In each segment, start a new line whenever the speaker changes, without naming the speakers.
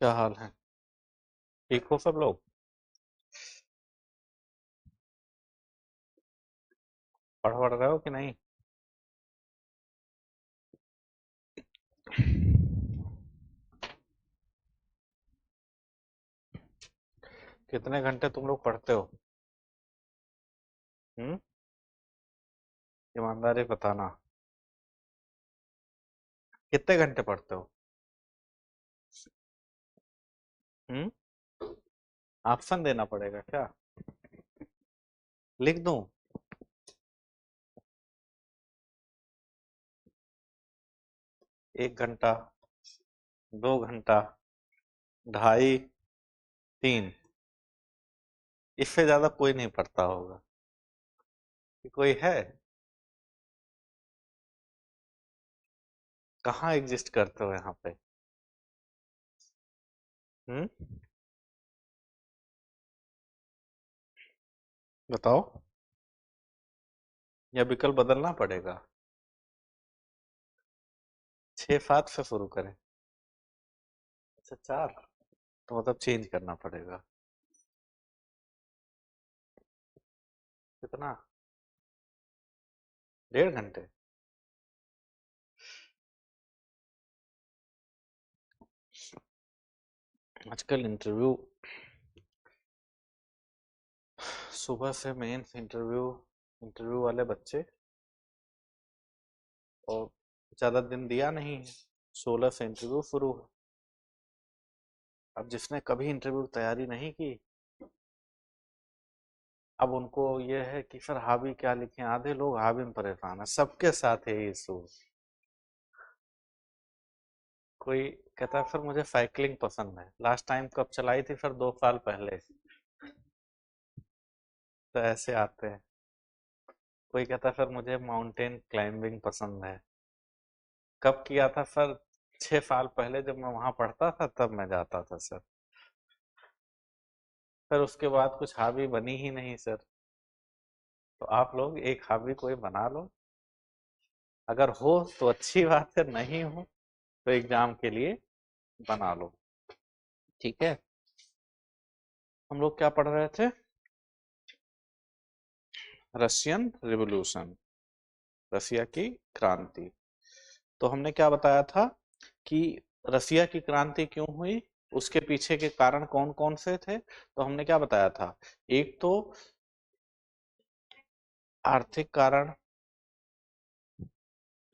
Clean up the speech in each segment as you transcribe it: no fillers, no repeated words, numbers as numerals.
क्या हाल है? ठीक हो सब लोग? पढ़ रहे हो कि नहीं? कितने घंटे तुम लोग पढ़ते हो? हम्म? ईमानदारी बताना। कितने घंटे पढ़ते हो? हम्म? ऑप्शन देना पड़ेगा क्या? लिख दूं? 1 घंटा, 2 घंटा, ढाई, 3। इससे ज्यादा कोई नहीं पढ़ता होगा। कि कोई है? कहाँ एग्जिस्ट करते हो यहाँ पे? हम्म? बताओ। या विकल्प बदलना पड़ेगा? 6-7 से शुरू करें? अच्छा, 4। तो मतलब चेंज करना पड़ेगा। कितना? 1.5 घंटे? आजकल इंटरव्यू, सुबह से मेंस इंटरव्यू, इंटरव्यू वाले बच्चे, और ज्यादा दिन दिया नहीं है। 16 से इंटरव्यू शुरू है। अब जिसने कभी इंटरव्यू तैयारी नहीं की, अब उनको ये है कि सर हावी क्या लिखें। आधे लोग हावी में परेशान है, सबके साथ है ये इशू। कोई कहता है सर मुझे साइकिलिंग पसंद है, लास्ट टाइम कब चलाई थी सर? 2 साल पहले। तो ऐसे आते हैं। कोई कहता है सर मुझे माउंटेन क्लाइंबिंग पसंद है, कब किया था सर? 6 साल पहले जब मैं वहां पढ़ता था तब मैं जाता था सर। फिर उसके बाद कुछ हॉबी बनी ही नहीं सर। तो आप लोग एक हॉबी कोई बना लो। अगर हो तो अच्छी बात है, नहीं हो तो एग्जाम के लिए बना लो। ठीक है। हम लोग क्या पढ़ रहे थे? रशियन रिवॉल्यूशन, रसिया की क्रांति। तो हमने क्या बताया था कि रसिया की क्रांति क्यों हुई, उसके पीछे के कारण कौन कौन से थे? तो हमने क्या बताया था? एक तो आर्थिक कारण,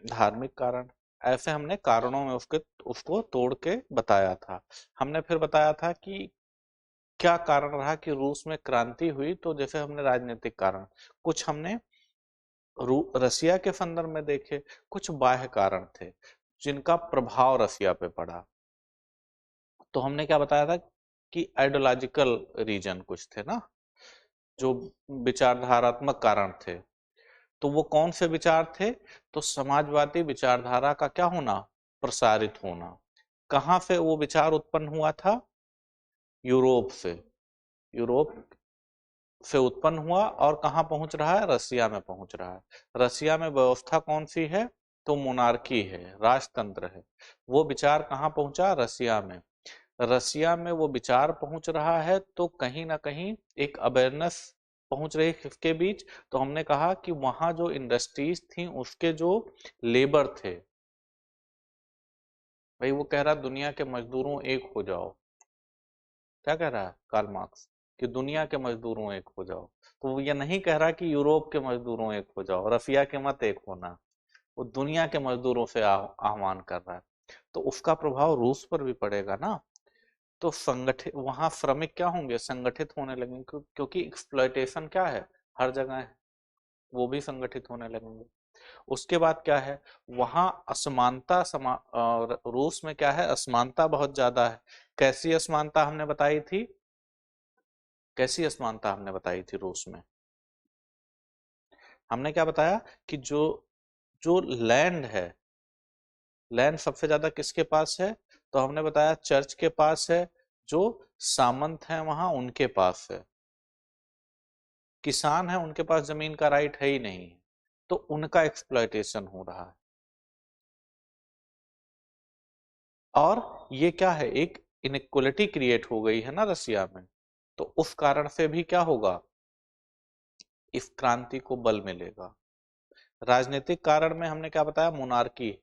धार्मिक कारण, ऐसे हमने कारणों में उसके उसको तोड़ के बताया था। हमने फिर बताया था कि क्या कारण रहा कि रूस में क्रांति हुई। तो जैसे हमने राजनीतिक कारण कुछ हमने रसिया के संदर्भ में देखे, कुछ बाह्य कारण थे जिनका प्रभाव रसिया पे पड़ा। तो हमने क्या बताया था कि आइडियोलॉजिकल रीजन कुछ थे ना, जो विचारधारात्मक कारण थे। तो वो कौन से विचार थे? तो समाजवादी विचारधारा का क्या होना, प्रसारित होना। कहाँ से वो विचार उत्पन्न हुआ था? यूरोप से। यूरोप से उत्पन्न हुआ और कहाँ पहुंच रहा है? रसिया में पहुंच रहा है। रसिया में व्यवस्था कौन सी है? तो मोनार्की है, राजतंत्र है। वो विचार कहाँ पहुंचा? रसिया में। रसिया में वो विचार पहुंच रहा है तो कहीं ना कहीं एक अवेयरनेस पहुंच रही है किसके बीच? तो हमने कहा कि वहां जो इंडस्ट्रीज थी उसके जो लेबर थे, भाई वो कह रहा दुनिया के मजदूरों एक हो जाओ। क्या कह रहा है कार्ल मार्क्स? कि दुनिया के मजदूरों एक हो जाओ। तो वो ये नहीं कह रहा कि यूरोप के मजदूरों एक हो जाओ, रसिया के मत एक होना। वो दुनिया के मजदूरों से आह्वान कर रहा है। तो उसका प्रभाव रूस पर भी पड़ेगा ना। तो संगठित वहां श्रमिक क्या होंगे? संगठित होने लगेंगे, क्योंकि एक्सप्लॉयटेशन क्या है, हर जगह है। वो भी संगठित होने लगेंगे। उसके बाद क्या है? वहां असमानता रूस में क्या है? असमानता बहुत ज्यादा है। कैसी असमानता हमने बताई थी? कैसी असमानता हमने बताई थी रूस में? हमने क्या बताया कि जो जो लैंड है, लैंड सबसे ज्यादा किसके पास है? तो हमने बताया चर्च के पास है। जो सामंत हैं वहां उनके पास है। किसान है उनके पास जमीन का राइट है ही नहीं। तो उनका एक्सप्लॉयटेशन हो रहा है। और ये क्या है? एक इनइक्वलिटी क्रिएट हो गई है ना रसिया में, तो उस कारण से भी क्या होगा, इस क्रांति को बल मिलेगा। राजनीतिक कारण में हमने क्या बताया, मोनार्की,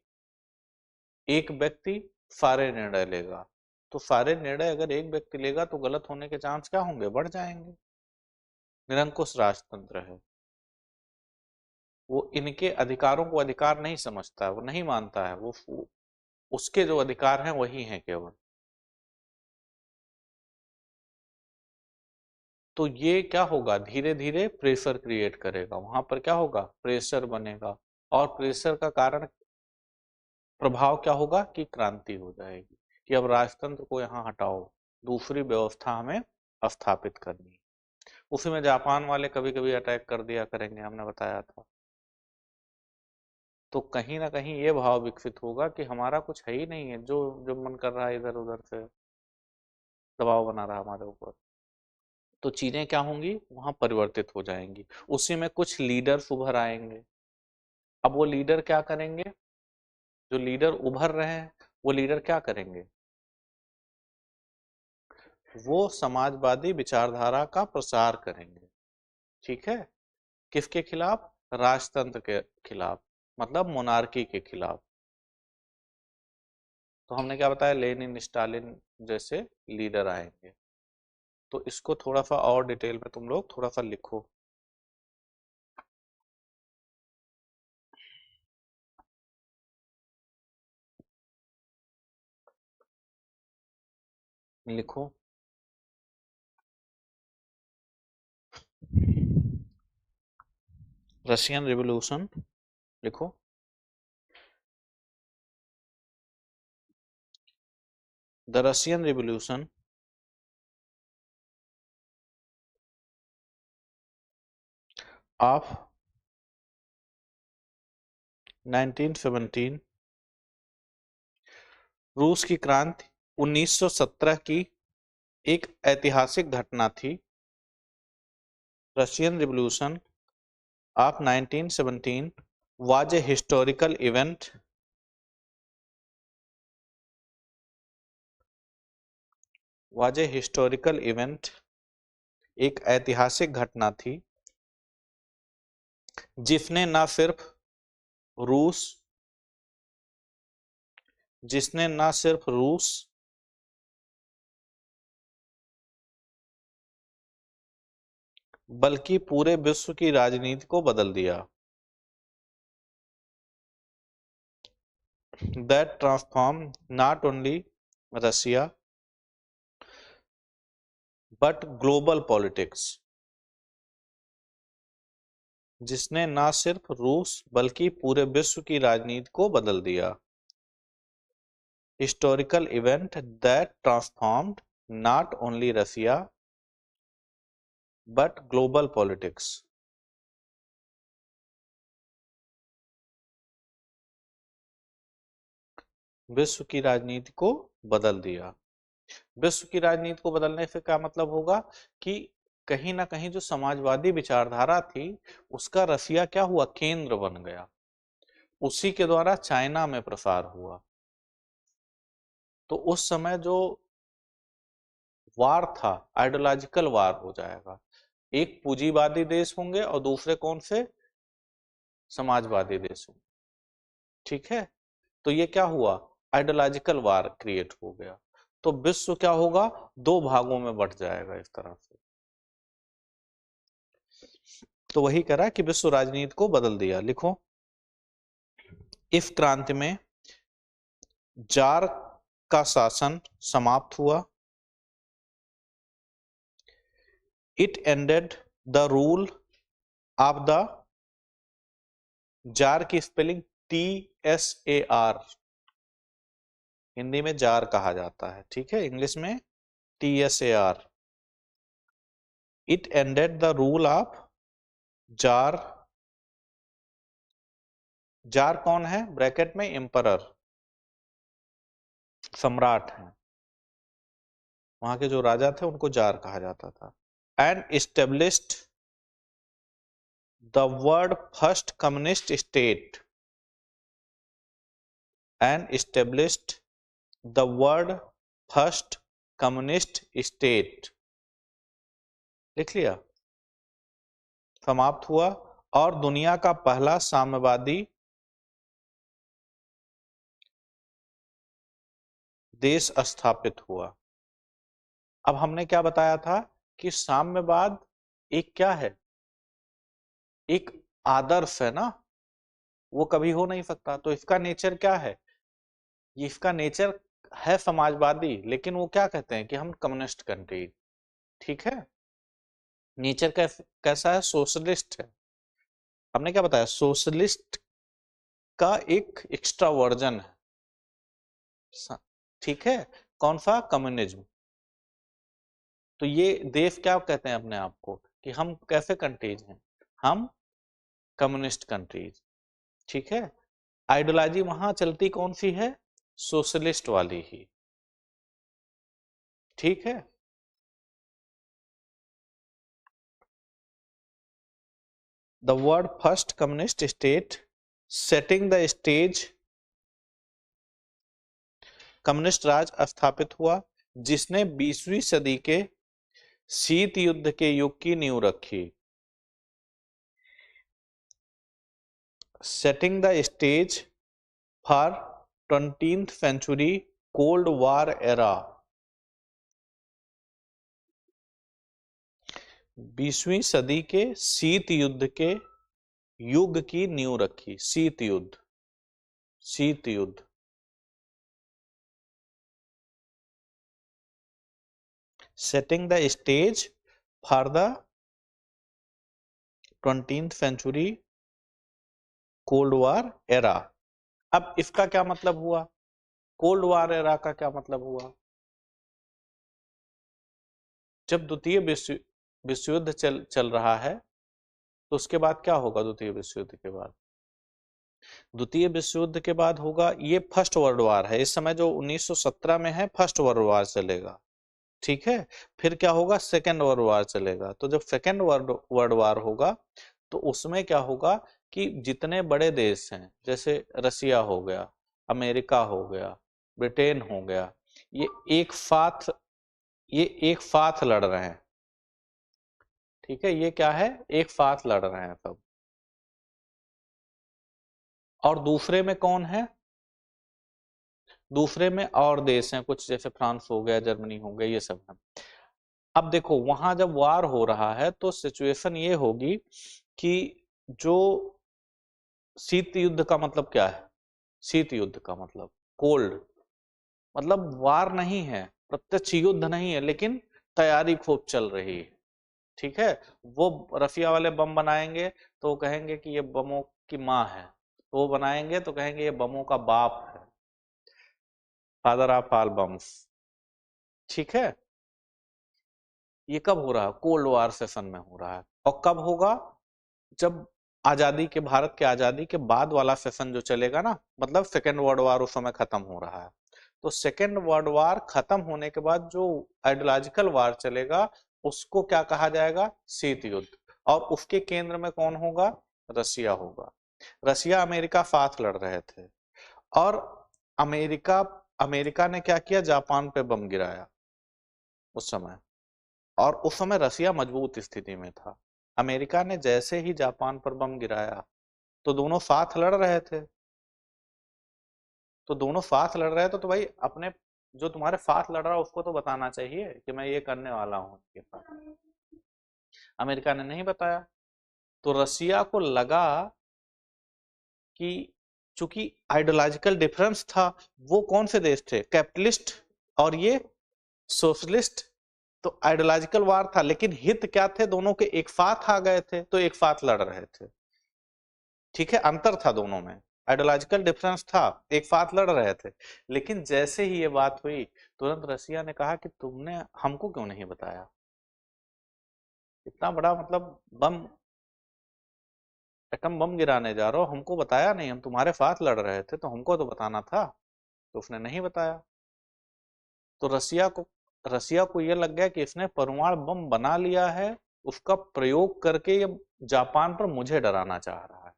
एक व्यक्ति सारे निर्णय लेगा, तो सारे निर्णय अगर एक व्यक्ति लेगा तो गलत होने के चांस क्या होंगे, बढ़ जाएंगे। निरंकुश राजतंत्र है, वो इनके अधिकारों को अधिकार नहीं समझता है, वो नहीं मानता है, वो उसके जो अधिकार हैं वही हैं केवल। तो ये क्या होगा, धीरे धीरे प्रेशर क्रिएट करेगा, वहां पर क्या होगा, प्रेशर बनेगा, और प्रेशर का कारण, प्रभाव क्या होगा कि क्रांति हो जाएगी, कि अब राजतंत्र को यहाँ हटाओ, दूसरी व्यवस्था हमें स्थापित करनी है। उसी में जापान वाले कभी कभी अटैक कर दिया करेंगे, हमने बताया था। तो कहीं ना कहीं ये भाव विकसित होगा कि हमारा कुछ है ही नहीं है, जो जो मन कर रहा है इधर उधर से दबाव बना रहा है हमारे ऊपर, तो चीजें क्या होंगी, वहां परिवर्तित हो जाएंगी। उसी में कुछ लीडर्स उभर आएंगे। अब वो लीडर क्या करेंगे, जो लीडर उभर रहे हैं वो लीडर क्या करेंगे, वो समाजवादी विचारधारा का प्रसार करेंगे। ठीक है, किसके खिलाफ, राजतंत्र के खिलाफ, मतलब मोनार्की के खिलाफ। तो हमने क्या बताया, लेनिन स्टालिन जैसे लीडर आएंगे। तो इसको थोड़ा सा और डिटेल में तुम लोग थोड़ा सा लिखो, लिखो। रशियन रिवॉल्यूशन लिखो। द रशियन रिवॉल्यूशन ऑफ 1917, रूस की क्रांति 1917 की एक ऐतिहासिक घटना थी। Russian revolution of 1917 was a historical event, was a historical event, एक ऐतिहासिक घटना थी जिसने न सिर्फ रूस जिसने न सिर्फ रूस बल्कि पूरे विश्व की राजनीति को बदल दिया। That transformed not only Russia but global politics, जिसने न सिर्फ रूस बल्कि पूरे विश्व की राजनीति को बदल दिया। Historical event that transformed not only Russia but global politics. विश्व की राजनीति को बदल दिया। विश्व की राजनीति को बदलने से क्या मतलब होगा कि कहीं ना कहीं जो समाजवादी विचारधारा थी उसका रसिया क्या हुआ, केंद्र बन गया, उसी के द्वारा चाइना में प्रसार हुआ। तो उस समय जो वार था, आइडियोलॉजिकल वार हो जाएगा, एक पूंजीवादी देश होंगे और दूसरे कौन से, समाजवादी देश होंगे। ठीक है, तो ये क्या हुआ, आइडियोलॉजिकल वार क्रिएट हो गया, तो विश्व क्या होगा, दो भागों में बंट जाएगा इस तरह से। तो वही करा कि विश्व राजनीति को बदल दिया। लिखो, इस क्रांति में जार का शासन समाप्त हुआ। It ended the rule of the, jar की स्पेलिंग TSAR, हिंदी में जार कहा जाता है, ठीक है, इंग्लिश में TSAR। It ended the rule of jar, jar कौन है, ब्रैकेट में एम्परर, सम्राट है, वहां के जो राजा थे उनको जार कहा जाता था। And established the world first communist state, and established the world first communist state, लिख लिया, समाप्त हुआ और दुनिया का पहला साम्यवादी देश स्थापित हुआ। अब हमने क्या बताया था कि साम्यवाद एक क्या है, एक आदर्श है ना, वो कभी हो नहीं सकता। तो इसका नेचर क्या है, इसका नेचर है समाजवादी, लेकिन वो क्या कहते हैं कि हम कम्युनिस्ट कंट्री, ठीक है। नेचर कैसा है, सोशलिस्ट है। हमने क्या बताया, सोशलिस्ट का एक एक्स्ट्रा वर्जन है, ठीक है। कौन सा, कम्युनिज्म। तो ये देश क्या कहते हैं अपने आप को कि हम कैसे कंट्रीज हैं, हम कम्युनिस्ट कंट्रीज, ठीक है। आइडियोलॉजी वहां चलती कौन सी है, सोशलिस्ट वाली ही, ठीक है। The world first communist state setting the stage, communist राज स्थापित हुआ जिसने 20वीं सदी के शीत युद्ध के युग की नींव रखी। Setting the stage for 20th century cold war era, 20वीं सदी के शीत युद्ध के युग की नींव रखी। शीत युद्ध, शीत युद्ध, setting the stage for the 20th century cold war era. अब इसका क्या मतलब हुआ, कोल्ड वॉर एरा का क्या मतलब हुआ, जब द्वितीय विश्व युद्ध चल रहा है तो उसके बाद क्या होगा, द्वितीय विश्व युद्ध के बाद, द्वितीय विश्व युद्ध के बाद होगा ये फर्स्ट वर्ल्ड वॉर है। इस समय जो 1917 में है फर्स्ट वर्ल्ड वॉर चलेगा, ठीक है। फिर क्या होगा, सेकेंड वर्ल्ड वॉर चलेगा। तो जब सेकेंड वर्ल्ड वॉर होगा तो उसमें क्या होगा कि जितने बड़े देश हैं, जैसे रसिया हो गया, अमेरिका हो गया, ब्रिटेन हो गया, ये एक साथ ये एक साथ लड़ रहे हैं, ठीक है। ये क्या है, एक साथ लड़ रहे हैं सब। और दूसरे में कौन है, दूसरे में और देश हैं कुछ, जैसे फ्रांस हो गया, जर्मनी हो गया, ये सब है। अब देखो वहां जब वार हो रहा है तो सिचुएशन ये होगी कि जो शीत युद्ध का मतलब क्या है, शीत युद्ध का मतलब कोल्ड, मतलब वार नहीं है, प्रत्यक्ष युद्ध नहीं है, लेकिन तैयारी खूब चल रही है, ठीक है। वो रसिया वाले बम बनाएंगे तो वो कहेंगे कि ये बमों की माँ है, तो वो बनाएंगे तो कहेंगे ये बमों का बाप है, फादर ऑफ ऑल बम्स, ठीक है। ये कब हो रहा है, कोल्ड वार सेशन में हो रहा है। और कब होगा, जब आजादी के, भारत के आजादी के बाद वाला सेशन जो चलेगा ना, मतलब सेकेंड वर्ल्ड वार उस समय खत्म हो रहा है। तो सेकेंड वर्ल्ड वार खत्म होने के बाद जो आइडियोलॉजिकल वार चलेगा उसको क्या कहा जाएगा, शीत युद्ध। और उसके केंद्र में कौन होगा, रसिया होगा। रसिया अमेरिका साथ लड़ रहे थे और अमेरिका अमेरिका ने क्या किया, जापान पे बम गिराया उस समय। और उस समय रसिया मजबूत स्थिति में था। अमेरिका ने जैसे ही जापान पर बम गिराया तो दोनों साथ लड़ रहे थे, तो दोनों साथ लड़ रहे थे तो भाई अपने जो तुम्हारे साथ लड़ रहा है उसको तो बताना चाहिए कि मैं ये करने वाला हूं उनके साथ। अमेरिका ने नहीं बताया, तो रसिया को लगा कि चूंकि आइडियोलॉजिकल डिफरेंस था, वो कौन से देश थे, कैपिटलिस्ट, और ये सोशलिस्ट, तो आइडियोलॉजिकल वार था, लेकिन हित क्या थे, दोनों के एक साथ आ गए थे तो एक साथ लड़ रहे थे, ठीक है। अंतर था दोनों में, आइडियोलॉजिकल डिफरेंस था, एक साथ लड़ रहे थे। लेकिन जैसे ही ये बात हुई तुरंत रसिया ने कहा कि तुमने हमको क्यों नहीं बताया, इतना बड़ा मतलब बम, एटम बम गिराने जा रहे हो, हमको बताया नहीं, हम तुम्हारे साथ लड़ रहे थे तो हमको तो बताना था। तो उसने नहीं बताया। तो रसिया को ये लग गया कि इसने परमाणु बम बना लिया है, उसका प्रयोग करके ये जापान पर मुझे डराना चाह रहा है।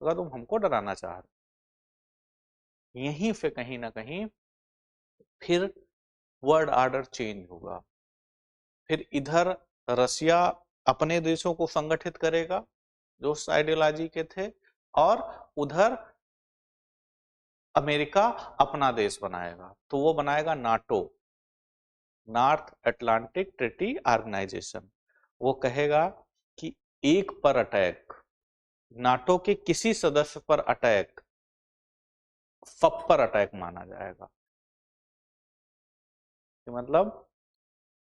तो कहा तुम हमको डराना चाह रहे, यहीं से कहीं ना कहीं फिर वर्ल्ड ऑर्डर चेंज होगा। फिर इधर रसिया अपने देशों को संगठित करेगा जो उस आइडियोलॉजी के थे, और उधर अमेरिका अपना देश बनाएगा, तो वो बनाएगा NATO, North Atlantic Treaty Organisation. वो कहेगा कि एक पर अटैक, नाटो के किसी सदस्य पर अटैक सब पर अटैक माना जाएगा। कि मतलब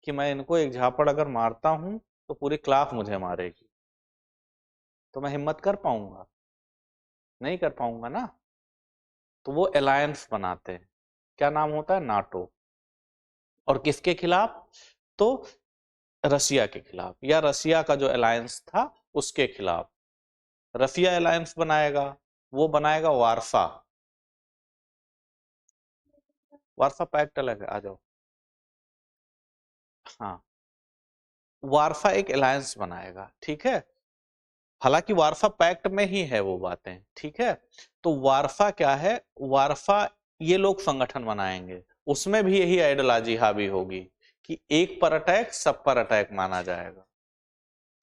कि मैं इनको एक झापड़ अगर मारता हूं तो पूरी क्लास मुझे मारेगी, तो मैं हिम्मत कर पाऊंगा? नहीं कर पाऊंगा ना। तो वो अलायंस बनाते हैं, क्या नाम होता है? नाटो। और किसके खिलाफ? तो रसिया के खिलाफ, या रसिया का जो अलायंस था उसके खिलाफ। रसिया अलायंस बनाएगा, वो बनाएगा वारसा। वारसा पैक्ट अलग है, आ जाओ। हाँ, वारसा एक अलायंस बनाएगा, ठीक है। हालांकि वारसा पैक्ट में ही है वो बातें, ठीक है। तो वारसा क्या है? वारसा ये लोग संगठन बनाएंगे, उसमें भी यही आइडियोलॉजी हावी होगी कि एक पर अटैक सब पर अटैक माना जाएगा।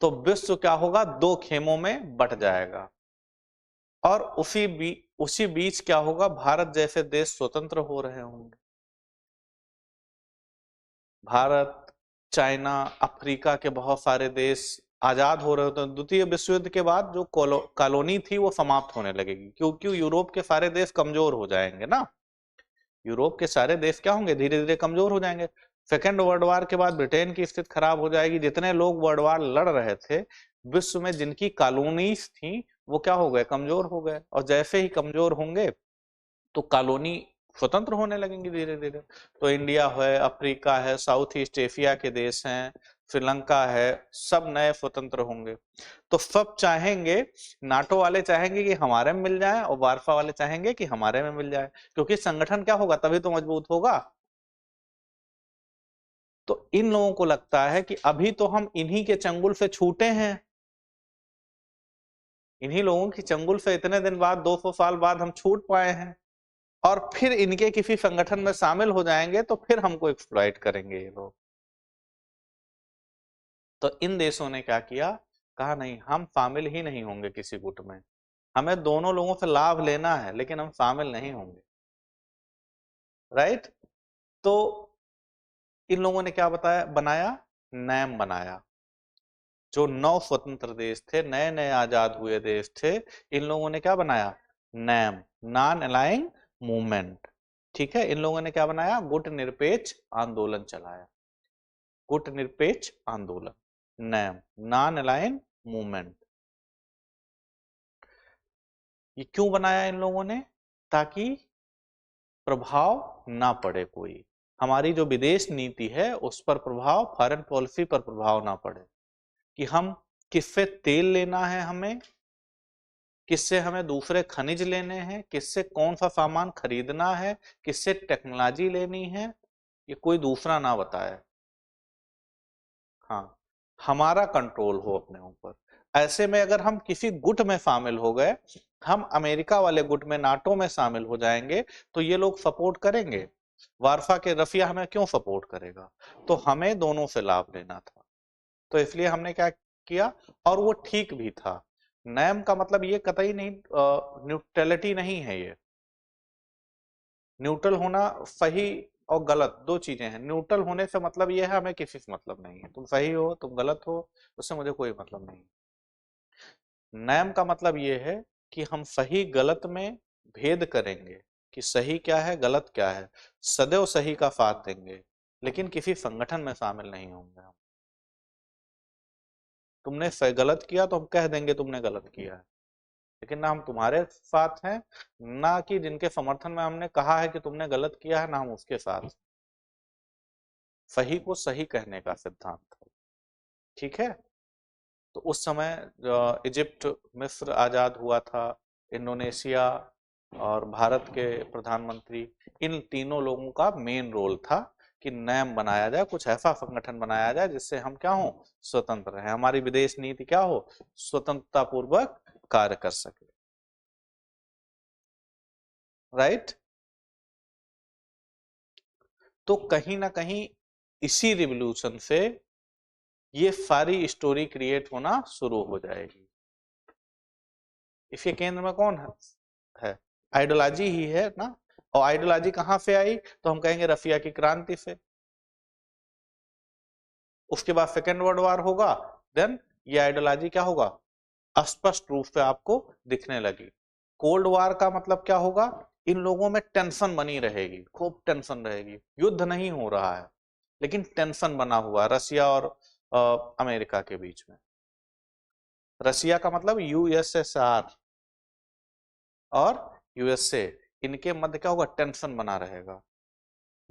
तो विश्व क्या होगा? दो खेमों में बट जाएगा। और उसी बीच क्या होगा? भारत जैसे देश स्वतंत्र हो रहे होंगे। भारत, चाइना, अफ्रीका के बहुत सारे देश आजाद हो रहे होते हैं। द्वितीय विश्व युद्ध के बाद जो कॉलोनी थी वो समाप्त होने लगेगी, क्योंकि यूरोप के सारे देश कमजोर हो जाएंगे ना। यूरोप के सारे देश क्या होंगे? धीरे धीरे कमजोर हो जाएंगे। सेकेंड वर्ल्ड वार के बाद ब्रिटेन की स्थिति खराब हो जाएगी। जितने लोग वर्ल्ड वार लड़ रहे थे विश्व में, जिनकी कॉलोनीज थी, वो क्या हो गए? कमजोर हो गए। और जैसे ही कमजोर होंगे तो कॉलोनी स्वतंत्र होने लगेंगे धीरे धीरे। तो इंडिया है, अफ्रीका है, साउथ ईस्ट एशिया के देश हैं, श्रीलंका है, सब नए स्वतंत्र होंगे। तो सब चाहेंगे, नाटो वाले चाहेंगे कि हमारे में मिल जाए, और वारसा वाले चाहेंगे कि हमारे में मिल जाए, क्योंकि संगठन क्या होगा? तभी तो मजबूत होगा। तो इन लोगों को लगता है कि अभी तो हम इन्हीं के चंगुल से छूटे हैं, इन्हीं लोगों की चंगुल से इतने दिन बाद, 200 साल बाद हम छूट पाए हैं, और फिर इनके किसी संगठन में शामिल हो जाएंगे तो फिर हमको एक्सप्लॉइट करेंगे ये लोग। तो इन देशों ने क्या किया? कहा नहीं, हम शामिल ही नहीं होंगे किसी गुट में, हमें दोनों लोगों से लाभ लेना है लेकिन हम शामिल नहीं होंगे। राइट। तो इन लोगों ने क्या बताया, बनाया? नैम बनाया। जो 9 स्वतंत्र देश थे, नए नए आजाद हुए देश थे, इन लोगों ने क्या बनाया? NAM, non aligning movement. ठीक है, इन लोगों ने क्या बनाया? गुट निरपेक्ष आंदोलन चलाया। गुट निरपेक्ष आंदोलन, नैम, नॉन अलाइन मूवमेंट। ये क्यों बनाया इन लोगों ने? ताकि प्रभाव ना पड़े कोई, हमारी जो विदेश नीति है उस पर प्रभाव, फॉरेन पॉलिसी पर प्रभाव ना पड़े, कि हम किससे तेल लेना है, हमें किससे, हमें दूसरे खनिज लेने हैं, किससे कौन सा सामान खरीदना है, किससे टेक्नोलॉजी लेनी है, ये कोई दूसरा ना बताए। हाँ, हमारा कंट्रोल हो अपने ऊपर। ऐसे में अगर हम किसी गुट में शामिल हो गए, हम अमेरिका वाले गुट में, नाटो में शामिल हो जाएंगे, तो ये लोग सपोर्ट करेंगे। वारसा के रसिया हमें क्यों सपोर्ट करेगा? तो हमें दोनों से लाभ लेना था, तो इसलिए हमने क्या किया, और वो ठीक भी था। नैम का मतलब ये कतई नहीं, न्यूट्रलिटी नहीं है ये। न्यूट्रल होना सही और गलत दो चीजें हैं। न्यूट्रल होने से मतलब ये है हमें किसी से मतलब नहीं है, तुम सही हो तुम गलत हो, उससे मुझे कोई मतलब नहीं। नैम का मतलब ये है कि हम सही गलत में भेद करेंगे, कि सही क्या है गलत क्या है, सदैव सही का साथ देंगे, लेकिन किसी संगठन में शामिल नहीं होंगे हम। तुमने गलत किया तो हम कह देंगे तुमने गलत किया है, लेकिन ना हम तुम्हारे साथ हैं, ना कि जिनके समर्थन में हमने कहा है कि तुमने गलत किया है, ना हम उसके साथ। सही को सही कहने का सिद्धांत, ठीक है। तो उस समय इजिप्ट, मिस्र आजाद हुआ था, इंडोनेशिया और भारत के प्रधानमंत्री, इन तीनों लोगों का मेन रोल था कि नैम बनाया जाए, कुछ ऐसा संगठन बनाया जाए जिससे हम क्या हो, स्वतंत्र रहे, हमारी विदेश नीति क्या हो, स्वतंत्रता पूर्वक कार्य कर सके। राइट। तो कहीं ना कहीं इसी रिवॉल्यूशन से ये सारी स्टोरी क्रिएट होना शुरू हो जाएगी। इसके केंद्र में कौन है? आइडियोलॉजी ही है ना। और आइडियोलॉजी कहां से आई? तो हम कहेंगे रसिया की क्रांति से। उसके बाद सेकेंड वर्ल्ड वॉर होगा, देन ये आइडियोलॉजी क्या होगा? स्पष्ट रूप से आपको दिखने लगी। कोल्ड वॉर का मतलब क्या होगा? इन लोगों में टेंशन बनी रहेगी, खूब टेंशन रहेगी, युद्ध नहीं हो रहा है लेकिन टेंशन बना हुआ रसिया और अमेरिका के बीच में। रसिया का मतलब यूएसएसआर और यूएसए, इनके मध्य क्या होगा? टेंशन बना रहेगा।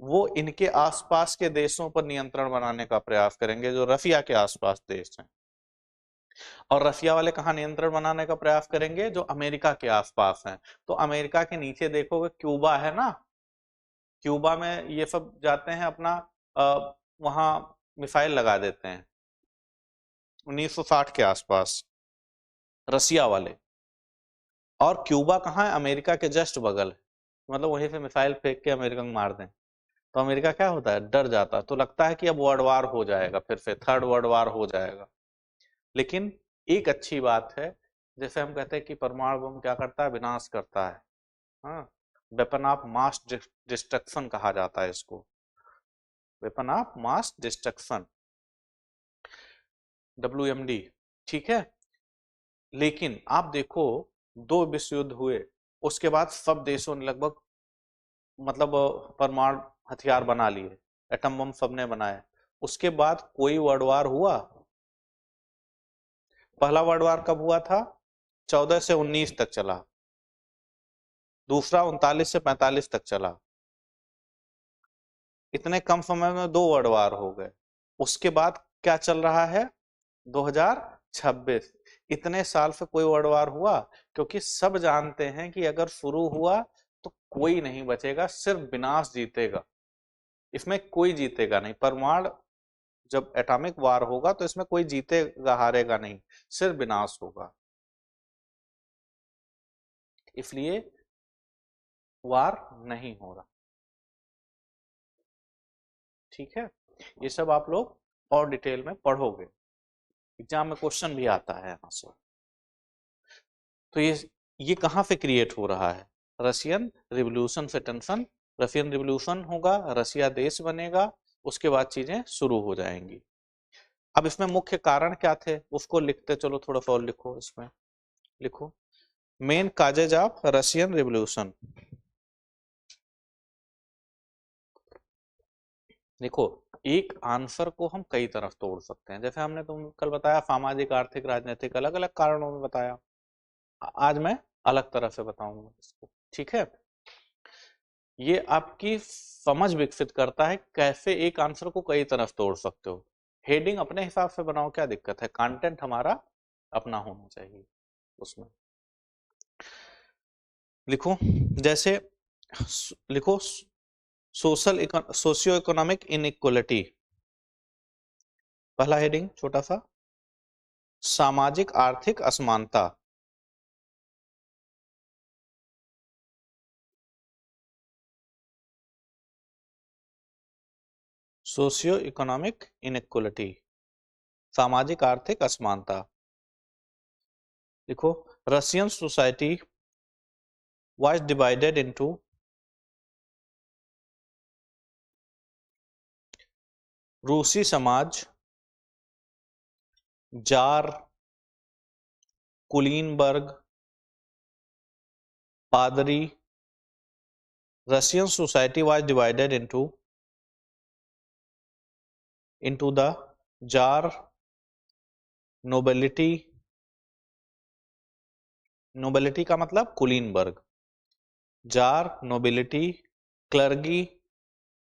वो इनके आसपास के देशों पर नियंत्रण बनाने का प्रयास करेंगे, जो रसिया के आसपास देश हैं। और रसिया वाले कहाँ नियंत्रण बनाने का प्रयास करेंगे? जो अमेरिका के आसपास हैं। तो अमेरिका के नीचे देखोगे क्यूबा है ना, क्यूबा में ये सब जाते हैं अपना वहां मिसाइल लगा देते हैं 1960 के आसपास रसिया वाले। और क्यूबा कहाँ है? अमेरिका के जस्ट बगल है, मतलब वहीं से मिसाइल फेंक के अमेरिका को मार दें तो अमेरिका क्या होता है? डर जाता है। तो लगता है कि अब वर्ल्ड वार हो जाएगा, फिर से थर्ड वर्ल्ड वार हो जाएगा। लेकिन एक अच्छी बात है, जैसे हम कहते हैं कि परमाणु बम क्या करता है? विनाश करता है। हाँ, वेपन ऑफ मास डिस्ट्रक्शन कहा जाता है इसको, weapon of mass destruction, WMD। ठीक है। लेकिन आप देखो, दो विश्व युद्ध हुए, उसके बाद सब देशों ने लगभग मतलब परमाणु हथियार बना लिए, एटम बम सबने बनाए। उसके बाद कोई वर्ल्ड वार हुआ? पहला वर्ल्ड वार कब हुआ था? 14 से 19 तक चला। दूसरा 39 से 45 तक चला। इतने कम समय में दो वर्ल्ड वार हो गए। उसके बाद क्या चल रहा है? 2026। इतने साल से कोई वर्ल्ड वार हुआ? क्योंकि सब जानते हैं कि अगर शुरू हुआ तो कोई नहीं बचेगा, सिर्फ विनाश जीतेगा। इसमें कोई जीतेगा नहीं। परमाणु जब एटॉमिक वार होगा तो इसमें कोई जीतेगा हारेगा नहीं, सिर्फ विनाश होगा। इसलिए वार नहीं हो रहा। ठीक है, ये सब आप लोग और डिटेल में पढ़ोगे, एग्जाम में क्वेश्चन भी आता है यहाँ से। तो ये कहाँ से क्रिएट हो रहा है? रशियन रिवॉल्यूशन से टेंशन, रशियन रिवॉल्यूशन होगा, रशिया देश बनेगा, उसके बाद चीजें शुरू हो जाएंगी। अब इसमें मुख्य कारण क्या थे उसको लिखते चलो, थोड़ा सा और लिखो। इसमें लिखो main causes of Russian revolution. देखो, एक आंसर को हम कई तरफ तोड़ सकते हैं, जैसे हमने तुम कल बताया सामाजिक आर्थिक राजनीतिक अलग अलग कारणों में बताया। आज मैं अलग तरह से बताऊंगा इसको। ठीक है, ये आपकी समझ विकसित करता है कैसे एक आंसर को कई तरफ तोड़ सकते हो। हेडिंग अपने हिसाब से बनाओ, क्या दिक्कत है? कंटेंट हमारा अपना होना चाहिए उसमें। लिखो जैसे, लिखो सोशियो इकोनॉमिक इनइक्वलिटी, पहला हेडिंग छोटा सा। सामाजिक आर्थिक असमानता, सोशियो इकोनॉमिक इनइक्वलिटी, सामाजिक आर्थिक असमानता। देखो, Russian society was divided into रूसी समाज, जार, कुलीनबर्ग, पादरी। Russian society was divided into the jar, nobility, nobility का मतलब कुलीनबर्ग, जार, नोबिलिटी, क्लर्गी,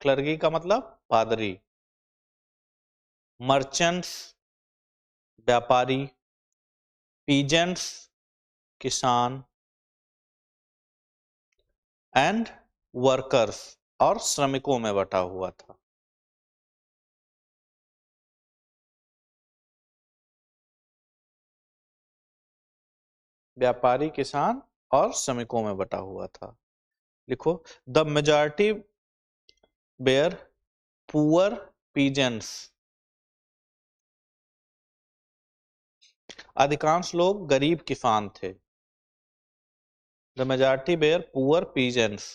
क्लर्गी का मतलब पादरी, मर्चेंट्स, व्यापारी, पीजेंट्स, किसान, एंड वर्कर्स, और श्रमिकों में बटा हुआ था। व्यापारी, किसान और श्रमिकों में बटा हुआ था। लिखो the majority bare poor peasants, अधिकांश लोग गरीब किसान थे। The majority bare poor peasants,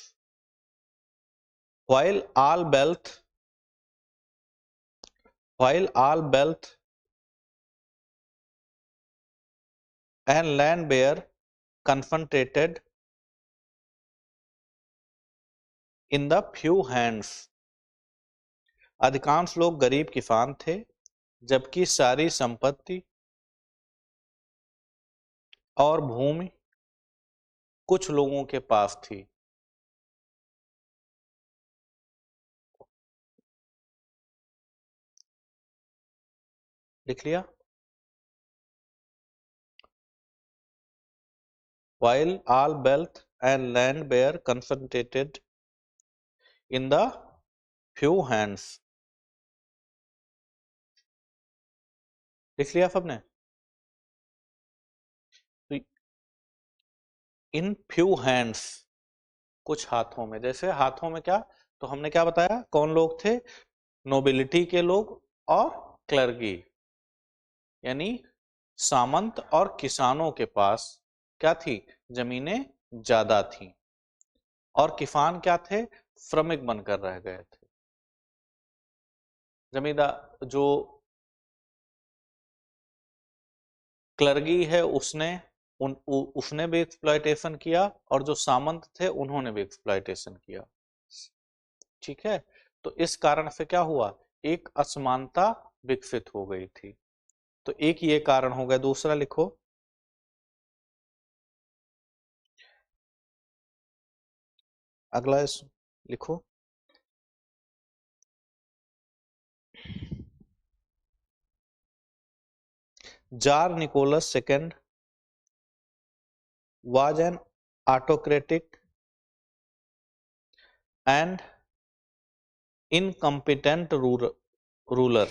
while all wealth while all wealth and land were concentrated in the few hands, अधिकांश लोग गरीब किसान थे जबकि सारी संपत्ति और भूमि कुछ लोगों के पास थी। लिख लिया। While all wealth and land were concentrated in the few hands, लिख लिया सबने। तो इन फ्यू हैंड्स, कुछ हाथों में, जैसे हाथों में क्या, तो हमने क्या बताया, कौन लोग थे, नोबिलिटी के लोग और क्लर्गी, यानी सामंत और किसानों के पास क्या थी, जमीनें ज्यादा थी, और किसान क्या थे, श्रमिक बनकर रह गए थे। जमींदार जो क्लर्गी है उसने भी एक्सप्लॉयटेशन किया, और जो सामंत थे उन्होंने भी एक्सप्लॉयटेशन किया। ठीक है, तो इस कारण से क्या हुआ, एक असमानता विकसित हो गई थी। तो एक ये कारण हो गया। दूसरा लिखो, अगला लिखो, tsar Nicholas second was an autocratic and incompetent ruler।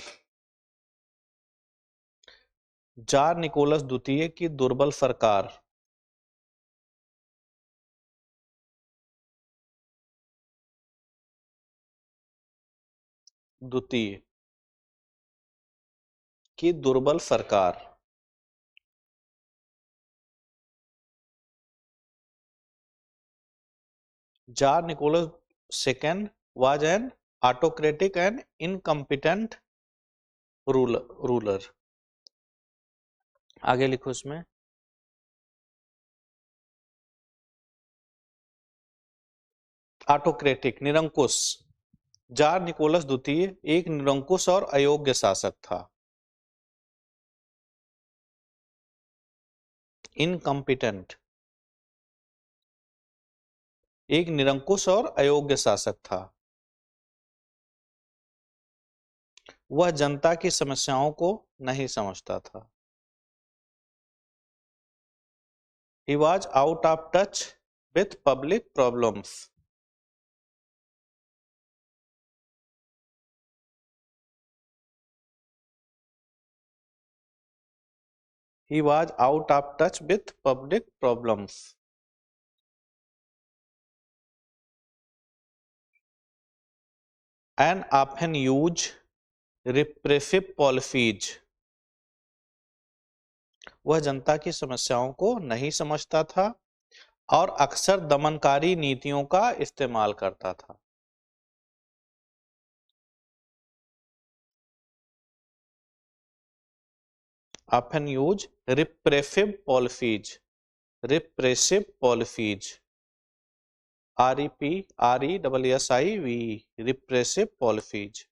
Tsar Nicholas द्वितीय की दुर्बल सरकार द्वितीय की दुर्बल सरकार tsar Nicholas second was an autocratic and incompetent ruler। आगे लिखो इसमें, ऑटोक्रेटिक निरंकुश, जार निकोलस द्वितीय एक निरंकुश और अयोग्य शासक था। इनकम्पिटेंट एक निरंकुश और अयोग्य शासक था। वह जनता की समस्याओं को नहीं समझता था। He was out of touch with public problems। He was out of touch with public problems and often used repressive policies। वह जनता की समस्याओं को नहीं समझता था और अक्सर दमनकारी नीतियों का इस्तेमाल करता था। Often use repressive policies, repressive policies, REPRESSIV, repressive policies।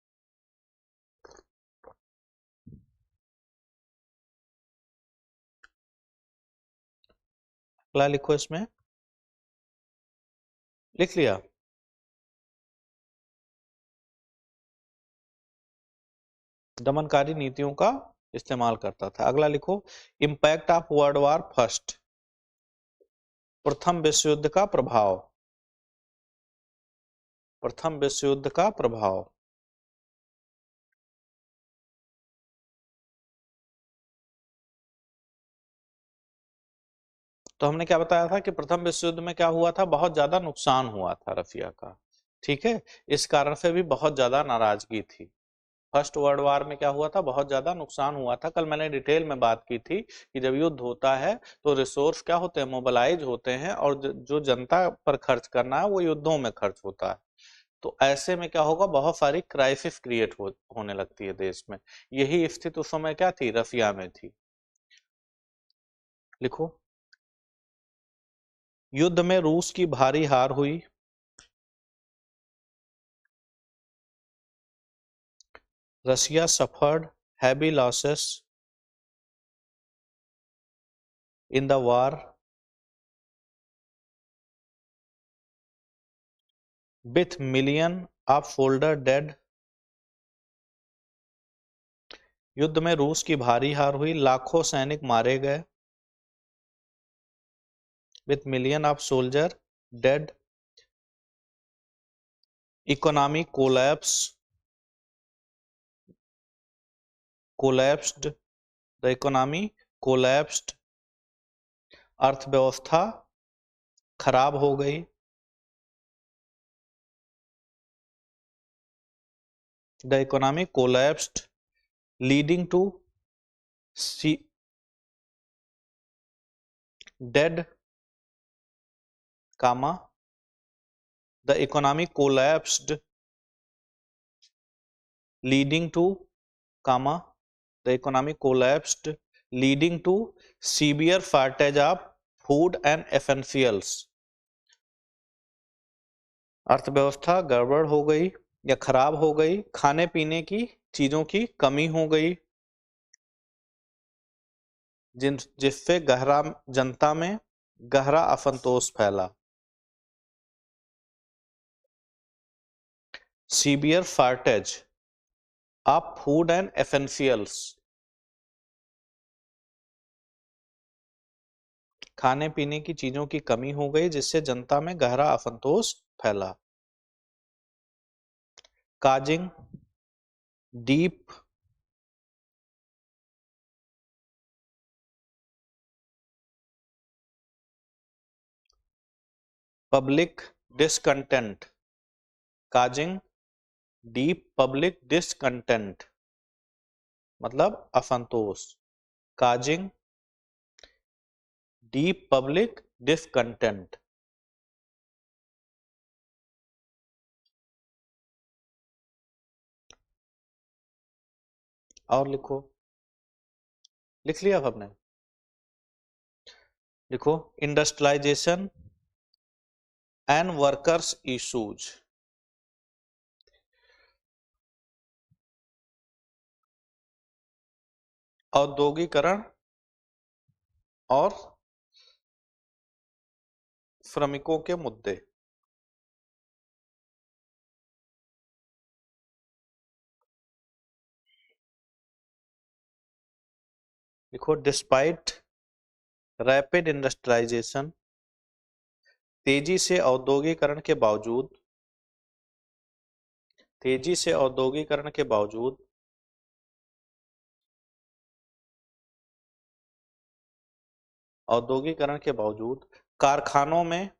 अगला लिखो, इसमें लिख लिया, दमनकारी नीतियों का इस्तेमाल करता था। अगला लिखो, impact of world war first, प्रथम विश्व युद्ध का प्रभाव, प्रथम विश्व युद्ध का प्रभाव। तो हमने क्या बताया था कि प्रथम विश्व युद्ध में क्या हुआ था, बहुत ज्यादा नुकसान हुआ था रशिया का। ठीक है, इस कारण से भी बहुत ज्यादा नाराजगी थी। फर्स्ट वर्ल्ड वार में क्या हुआ था, बहुत ज्यादा नुकसान हुआ था। कल मैंने डिटेल में बात की थी कि जब युद्ध होता है तो रिसोर्स क्या होते हैं, मोबिलाइज होते हैं, और जो जनता पर खर्च करना है वो युद्धों में खर्च होता है। तो ऐसे में क्या होगा, बहुत सारी क्राइसिस क्रिएट होने लगती है देश में। यही स्थिति उस समय क्या थी, रसिया में थी। लिखो, युद्ध में रूस की भारी हार हुई। Russia suffered heavy losses in the war with million of soldier dead. युद्ध में रूस की भारी हार हुई, लाखों सैनिक मारे गए। With million of soldier dead. Economy collapsed, the economy collapsed. अर्थव्यवस्था खराब हो गई। The economy collapsed leading to dead comma. The economy collapsed leading to comma the economy collapsed leading to severe shortage of food and essentials। अर्थव्यवस्था गड़बड़ हो गई या खराब हो गई, खाने पीने की चीजों की कमी हो गई, जिससे गहरा जनता में गहरा असंतोष फैला। Severe shortage of food and essentials, खाने पीने की चीजों की कमी हो गई जिससे जनता में गहरा असंतोष फैला। Causing deep public discontent. Causing deep public discontent मतलब असंतोष। Causing deep public discontent. और लिखो, लिख लिया आपने? लिखो, इंडस्ट्रियलाइजेशन एंड वर्कर्स इशूज। औद्योगिकरण और श्रमिकों के मुद्दे। लिखो, डिस्पाइट रैपिड इंडस्ट्रियलाइजेशन, तेजी से औद्योगिकरण के बावजूद, तेजी से औद्योगिकरण के बावजूद औद्योगिकरण के बावजूद कारखानों में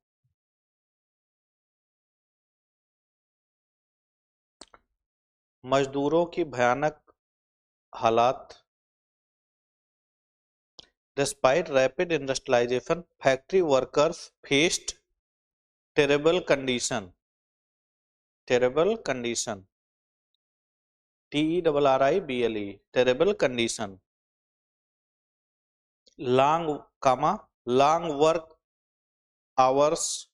मजदूरों की भयानक हालात। Despite rapid industrialization, factory workers faced terrible condition, terrible condition, TERRIBLE, terrible condition, long, comma, long work hours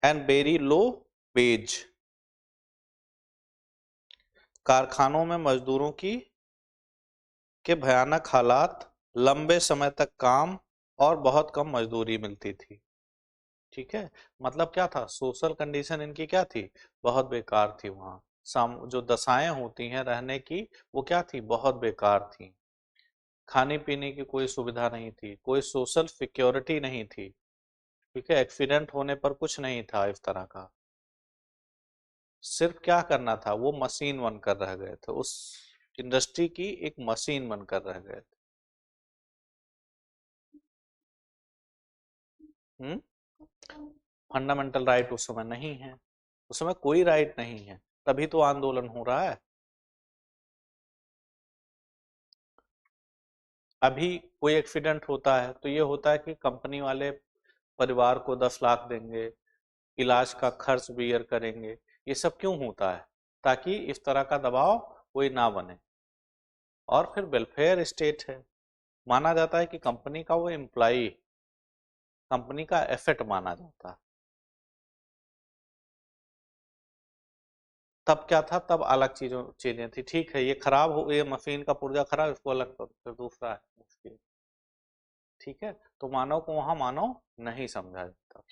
and very low wage। कारखानों में मजदूरों की के भयानक हालात, लंबे समय तक काम और बहुत कम मजदूरी मिलती थी। ठीक है, मतलब क्या था, सोशल कंडीशन इनकी क्या थी, बहुत बेकार थी। वहाँ जो दशाएं होती हैं रहने की, वो क्या थी, बहुत बेकार थी। खाने पीने की कोई सुविधा नहीं थी, कोई सोशल सिक्योरिटी नहीं थी। ठीक है, एक्सीडेंट होने पर कुछ नहीं था इस तरह का। सिर्फ क्या करना था, वो मशीन बनकर रह गए थे, उस इंडस्ट्री की एक मशीन बनकर रह गए थे। हम्म फंडामेंटल राइट उस समय नहीं है, उस समय कोई राइट नहीं है, तभी तो आंदोलन हो रहा है। अभी कोई एक्सीडेंट होता है तो ये होता है कि कंपनी वाले परिवार को 10 लाख देंगे, इलाज का खर्च बियर करेंगे। ये सब क्यों होता है? ताकि इस तरह का दबाव कोई ना बने। और फिर वेलफेयर स्टेट है, माना जाता है कि कंपनी का वो एम्प्लॉई कंपनी का एसेट माना जाता है। तब क्या था, तब अलग चीजें थी। ठीक है, ये खराब हो, ये मशीन का पुर्जा खराब, इसको अलग करो, फिर दूसरा है मुश्किल। ठीक है, तो मानव को वहां मानव नहीं समझा जाता,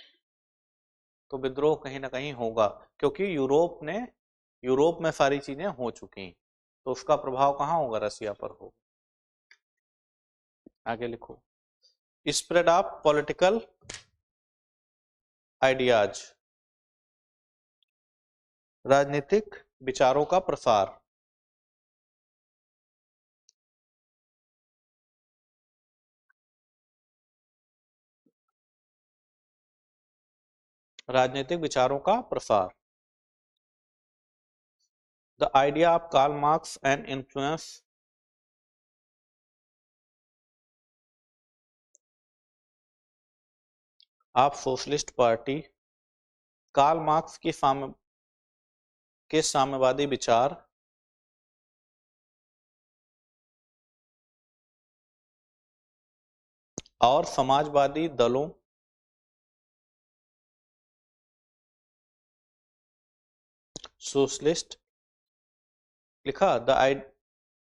तो विद्रोह कहीं ना कहीं होगा, क्योंकि यूरोप में सारी चीजें हो चुकी, तो उसका प्रभाव कहाँ होगा? रसिया पर होगा। आगे लिखो, स्प्रेड ऑफ पॉलिटिकल आइडियाज, राजनीतिक विचारों का प्रसार। राजनीतिक विचारों का प्रसार। The idea of Karl Marx and influence of socialist party, Karl Marx के साम्यवादी विचार और समाजवादी दलों सोशलिस्ट, लिखा the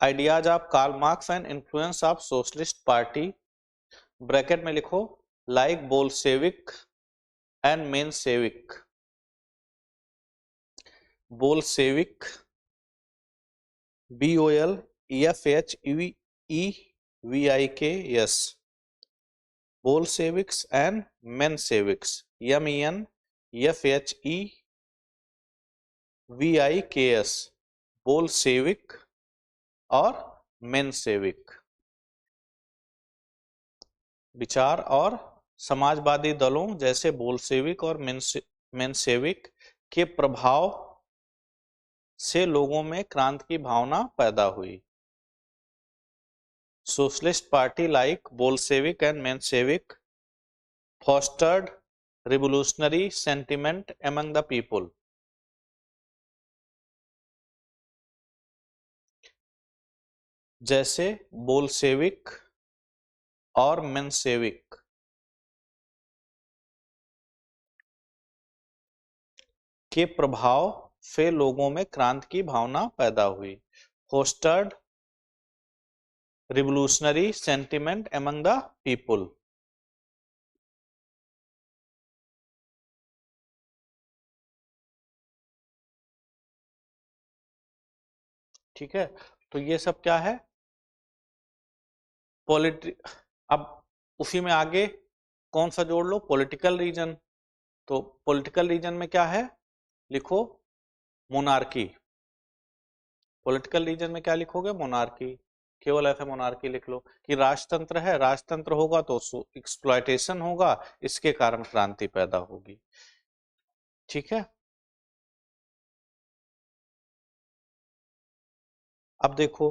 ideas of Karl Marx and influence of socialist party, bracket में लिखो like Bolshevik and Menshevik. Bolshevik BOLSHEVIK, Bolsheviks and Mensheviks MENSHEVIKS, Bolshevik और मेनशेविक विचार और समाजवादी दलों जैसे बोल्शेविक और मेनशेविक के प्रभाव से लोगों में क्रांति की भावना पैदा हुई। Socialist party like Bolshevik and Menshevik fostered revolutionary sentiment among the people, जैसे बोल्शेविक और मेनशेविक के प्रभाव से लोगों में क्रांति की भावना पैदा हुई। Fostered revolutionary sentiment among the people, ठीक है। तो ये सब क्या है? अब उसी में आगे कौन सा जोड़ लो? Political reason. तो पॉलिटिकल रीजन में क्या है? लिखो मोनार्की। पॉलिटिकल रीजन में क्या लिखोगे? मोनार्की। केवल ऐसे मोनार्की लिख लो कि राजतंत्र है, राजतंत्र होगा तो एक्सप्लॉयटेशन होगा, इसके कारण क्रांति पैदा होगी। ठीक है, अब देखो,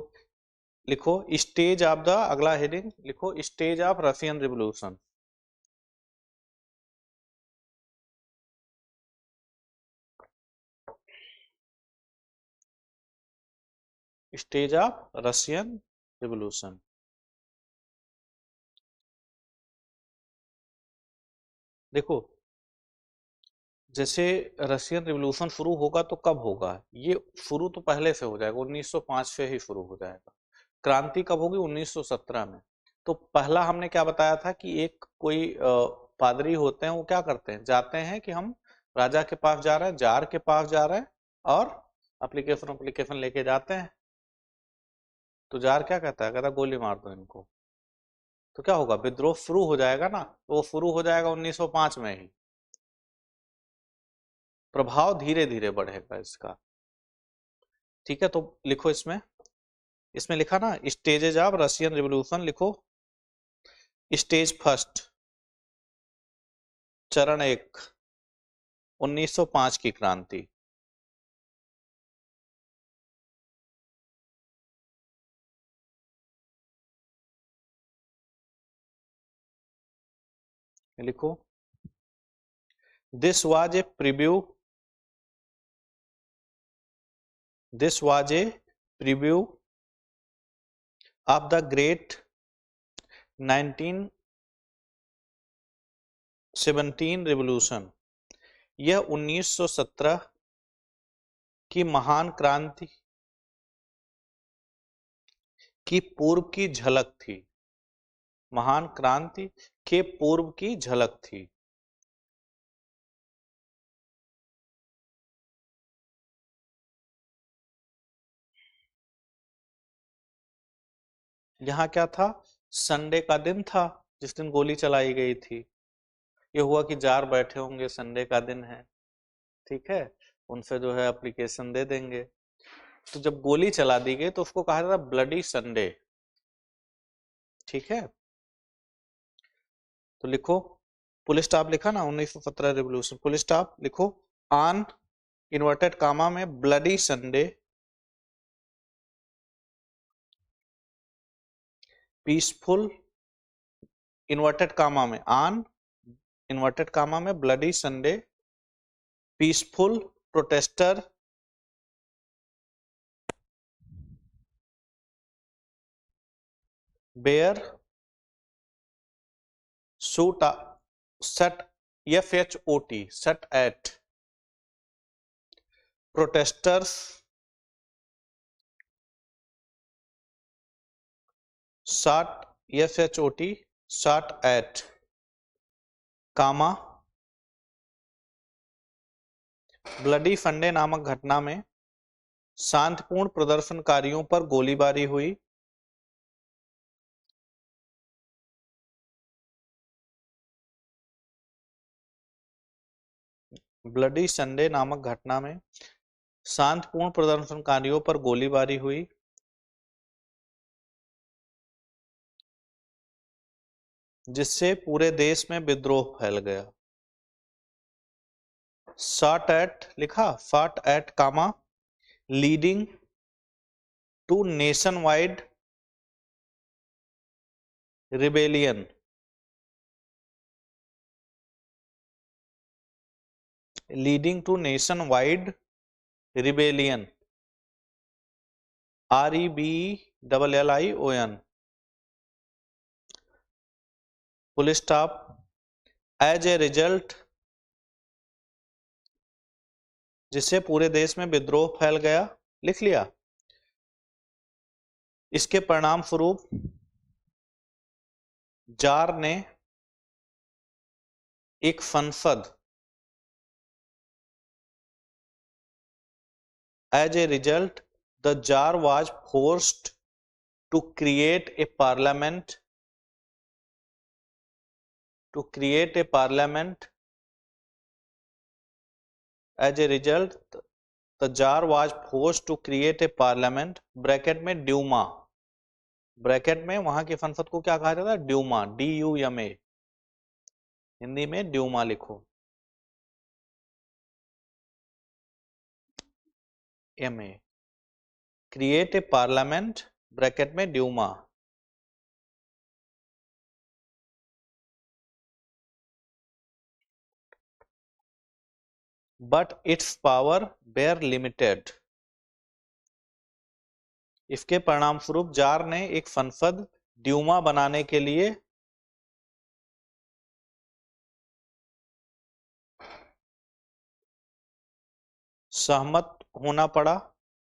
लिखो स्टेज ऑफ द, अगला हेडिंग लिखो stage of Russian revolution. Stage of Russian revolution. देखो, जैसे रशियन रिवॉल्यूशन शुरू होगा तो कब होगा? ये शुरू तो पहले से हो जाएगा, 1905 से ही शुरू हो जाएगा। क्रांति कब होगी? 1917 में। तो पहला हमने क्या बताया था कि एक कोई पादरी होते हैं, वो क्या करते हैं, जाते हैं कि हम राजा के पास जा रहे हैं, जार के पास जा रहे हैं, और एप्लीकेशन लेके जाते हैं। तो जार क्या कहता है? कहता है गोली मार दो इनको। तो क्या होगा? विद्रोह शुरू हो जाएगा ना। तो वो शुरू हो जाएगा 1905 में ही, प्रभाव धीरे धीरे बढ़ेगा इसका। ठीक है, तो लिखो इसमें, इसमें लिखा ना स्टेजेज ऑफ रशियन रिवॉल्यूशन, लिखो स्टेज फर्स्ट, चरण 1 1905 की क्रांति। लिखो, this was a preview, this was a preview of the great 1917 revolution. यह 1917 की महान क्रांति की पूर्व की झलक थी। महान क्रांति के पूर्व की झलक थी। यहाँ क्या था, संडे का दिन था जिस दिन गोली चलाई गई थी। ये हुआ कि जार बैठे होंगे, संडे का दिन है, ठीक है, उनसे जो है एप्लीकेशन दे देंगे। तो जब गोली चला दी गई तो उसको कहा जाता है ब्लडी संडे, ठीक है। तो लिखो, पुल स्टॉप लिखा ना, 1917 रिवॉल्यूशन, पुल स्टॉप लिखो, ऑन इन्वर्टेड कामा में bloody Sunday peaceful, inverted comma में ऑन इन्वर्टेड कामा में bloody Sunday peaceful protester bare suit set FHOT set at protesters shot FHOT shot at comma bloody Sunday नामक घटना में शांतिपूर्ण प्रदर्शनकारियों पर गोलीबारी हुई। ब्लडी संडे नामक घटना में शांतिपूर्ण प्रदर्शनकारियों पर गोलीबारी हुई, जिससे पूरे देश में विद्रोह फैल गया। शॉट एट लिखा, shot at comma leading to nation wide rebellion, leading to nation wide rebellion, REBELLION, full stop, as a result, जिससे पूरे देश में विद्रोह फैल गया, लिख लिया। इसके परिणाम स्वरूप जार ने एक संसद, as a result the tsar was forced to create a parliament, to create a parliament, as a result the tsar was forced to create a parliament, bracket में ड्यूमा, ब्रैकेट में वहां की संसद को क्या कहा जाता है, ड्यूमा, DUMA, हिंदी में ड्यूमा लिखो, MA, create a parliament, bracket में Duma, but its power were limited. इसके परिणाम स्वरूप जार ने एक संसद ड्यूमा बनाने के लिए सहमत होना पड़ा,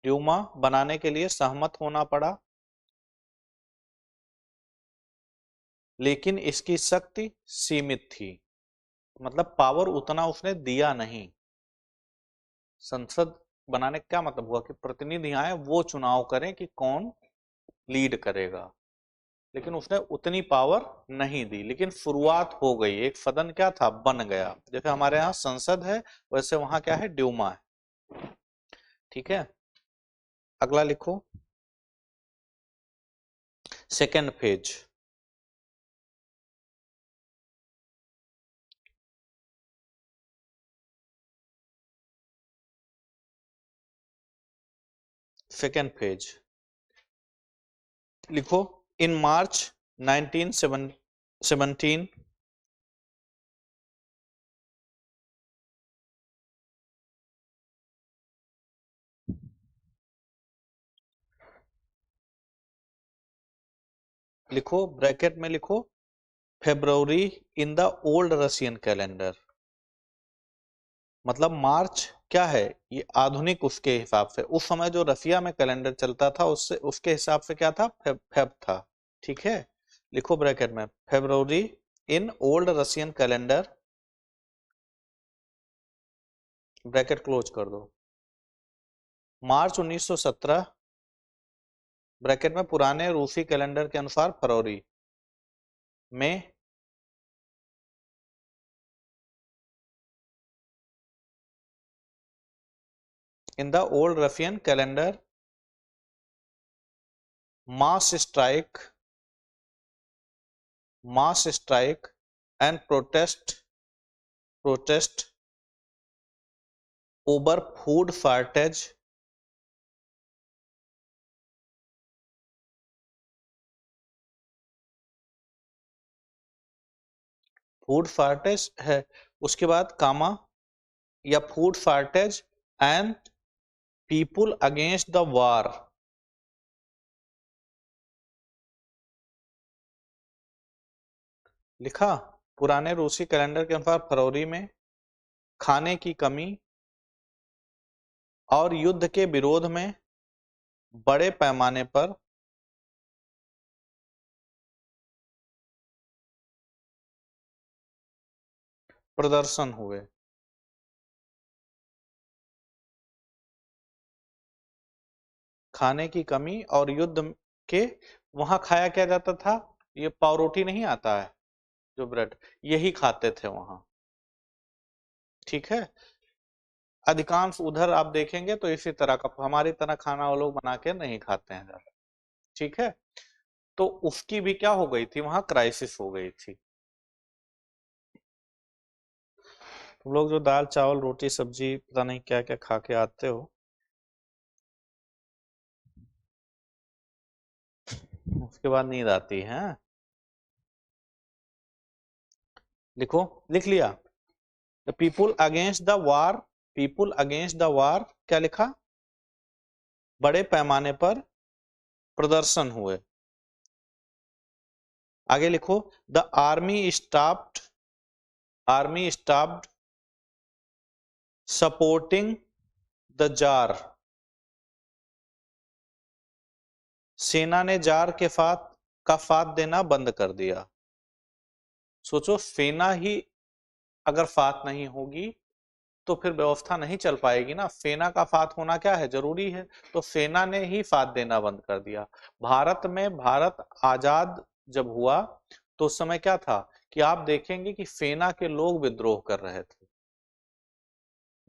ड्यूमा बनाने के लिए सहमत होना पड़ा, लेकिन इसकी शक्ति सीमित थी, मतलब पावर उतना उसने दिया नहीं। संसद बनाने का क्या मतलब हुआ कि प्रतिनिधि आए, वो चुनाव करें कि कौन लीड करेगा, लेकिन उसने उतनी पावर नहीं दी, लेकिन शुरुआत हो गई, एक सदन क्या था, बन गया। जैसे हमारे यहाँ संसद है, वैसे वहां क्या है, ड्यूमा है, ठीक है। अगला लिखो, सेकेंड फेज, सेकेंड फेज लिखो। इन मार्च 1917 लिखो, ब्रैकेट में लिखो February in the old Russian calendar. मतलब मार्च क्या है, ये आधुनिक उसके हिसाब से, उस समय जो रसिया में कैलेंडर चलता था उससे उसके हिसाब से क्या था, फेब था। ठीक है, लिखो ब्रैकेट में February in old Russian calendar, bracket close कर दो। मार्च 1917 ब्रैकेट में पुराने रूसी कैलेंडर के अनुसार फरवरी में in the old Russian calendar mass strike and protest over food shortage, food shortage है, उसके बाद कामा या food shortage and people against the war, लिखा। पुराने रूसी कैलेंडर के अनुसार फरवरी में खाने की कमी और युद्ध के विरोध में बड़े पैमाने पर प्रदर्शन हुए। खाने की कमी और युद्ध के, वहां खाया क्या जाता था, ये पावरोटी नहीं आता है जो ब्रेड, यही खाते थे वहां। ठीक है, अधिकांश उधर आप देखेंगे तो इसी तरह का, हमारी तरह खाना वो लोग बना के नहीं खाते हैं ज्यादा। ठीक है, तो उसकी भी क्या हो गई थी, वहां क्राइसिस हो गई थी। तुम लोग जो दाल चावल रोटी सब्जी पता नहीं क्या क्या खा के आते हो, उसके बाद नींद आती है। लिखो, लिख लिया। The people against the war, people against the war क्या लिखा, बड़े पैमाने पर प्रदर्शन हुए। आगे लिखो, the army stopped supporting the jar, सेना ने जार के साथ देना बंद कर दिया। सोचो, सेना ही अगर साथ नहीं होगी तो फिर व्यवस्था नहीं चल पाएगी ना, सेना का साथ होना क्या है, जरूरी है। तो सेना ने ही साथ देना बंद कर दिया। भारत आजाद जब हुआ तो उस समय क्या था कि आप देखेंगे कि सेना के लोग विद्रोह कर रहे थे,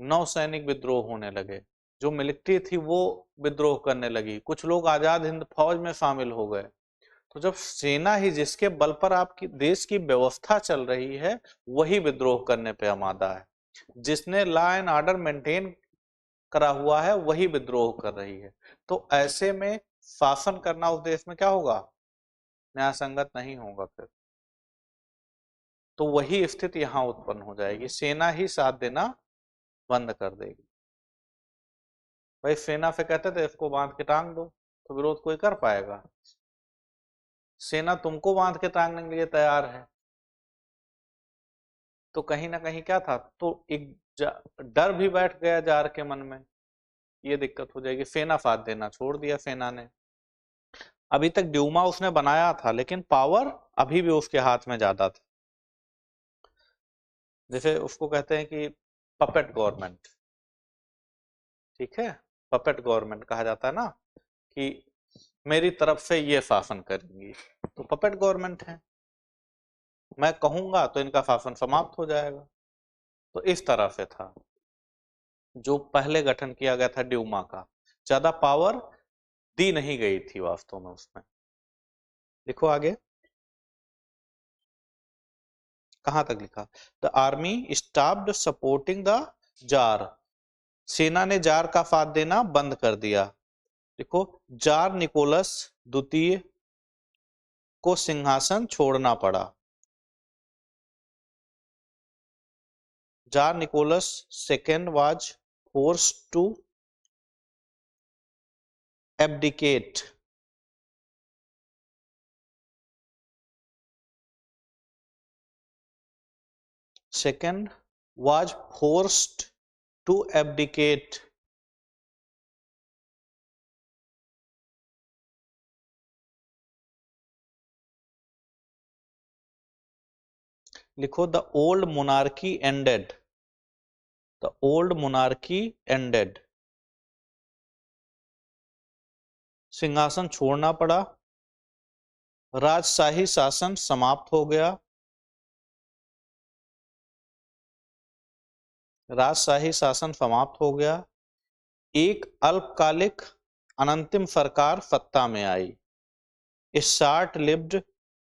नौसैनिक विद्रोह होने लगे, जो मिलिट्री थी वो विद्रोह करने लगी, कुछ लोग आजाद हिंद फौज में शामिल हो गए। तो जब सेना ही, जिसके बल पर आपकी देश की व्यवस्था चल रही है, वही विद्रोह करने पे आमादा है, जिसने लॉ एंड ऑर्डर मेंटेन करा हुआ है वही विद्रोह कर रही है। तो ऐसे में शासन करना उस देश में क्या होगा, न्याय संगत नहीं होगा फिर। तो वही स्थिति यहां उत्पन्न हो जाएगी, सेना ही साथ देना बंद कर देगी। भाई सेना से कहते थे इसको बांध के टांग दो, तो विरोध कोई कर पाएगा, सेना तुमको बांध के टांगने के लिए तैयार है। तो कहीं ना कहीं क्या था, तो एक डर भी बैठ गया जार के मन में, ये दिक्कत हो जाएगी। सेना साथ देना छोड़ दिया सेना ने। अभी तक ड्यूमा उसने बनाया था लेकिन पावर अभी भी उसके हाथ में ज्यादा था। जैसे उसको कहते हैं कि पपेट गवर्नमेंट, ठीक है, पपेट गवर्नमेंट कहा जाता है ना, कि मेरी तरफ से ये शासन करेंगी, तो पपेट गवर्नमेंट है, मैं कहूंगा तो इनका शासन समाप्त हो जाएगा। तो इस तरह से था जो पहले गठन किया गया था ड्यूमा का, ज्यादा पावर दी नहीं गई थी वास्तव में उसमें। लिखो आगे, कहां तक लिखा, the army stopped supporting the jar, सेना ने जार का साथ देना बंद कर दिया। देखो, जार निकोलस द्वितीय को सिंहासन छोड़ना पड़ा। Tsar Nicholas second was forced to abdicate. Second was forced to abdicate. लिखो, the old monarchy ended. The old monarchy ended. सिंहासन छोड़ना पड़ा। राजशाही शासन समाप्त हो गया। राजशाही शासन समाप्त हो गया। एक अल्पकालिक अनंतिम सरकार सत्ता में आई। A short lived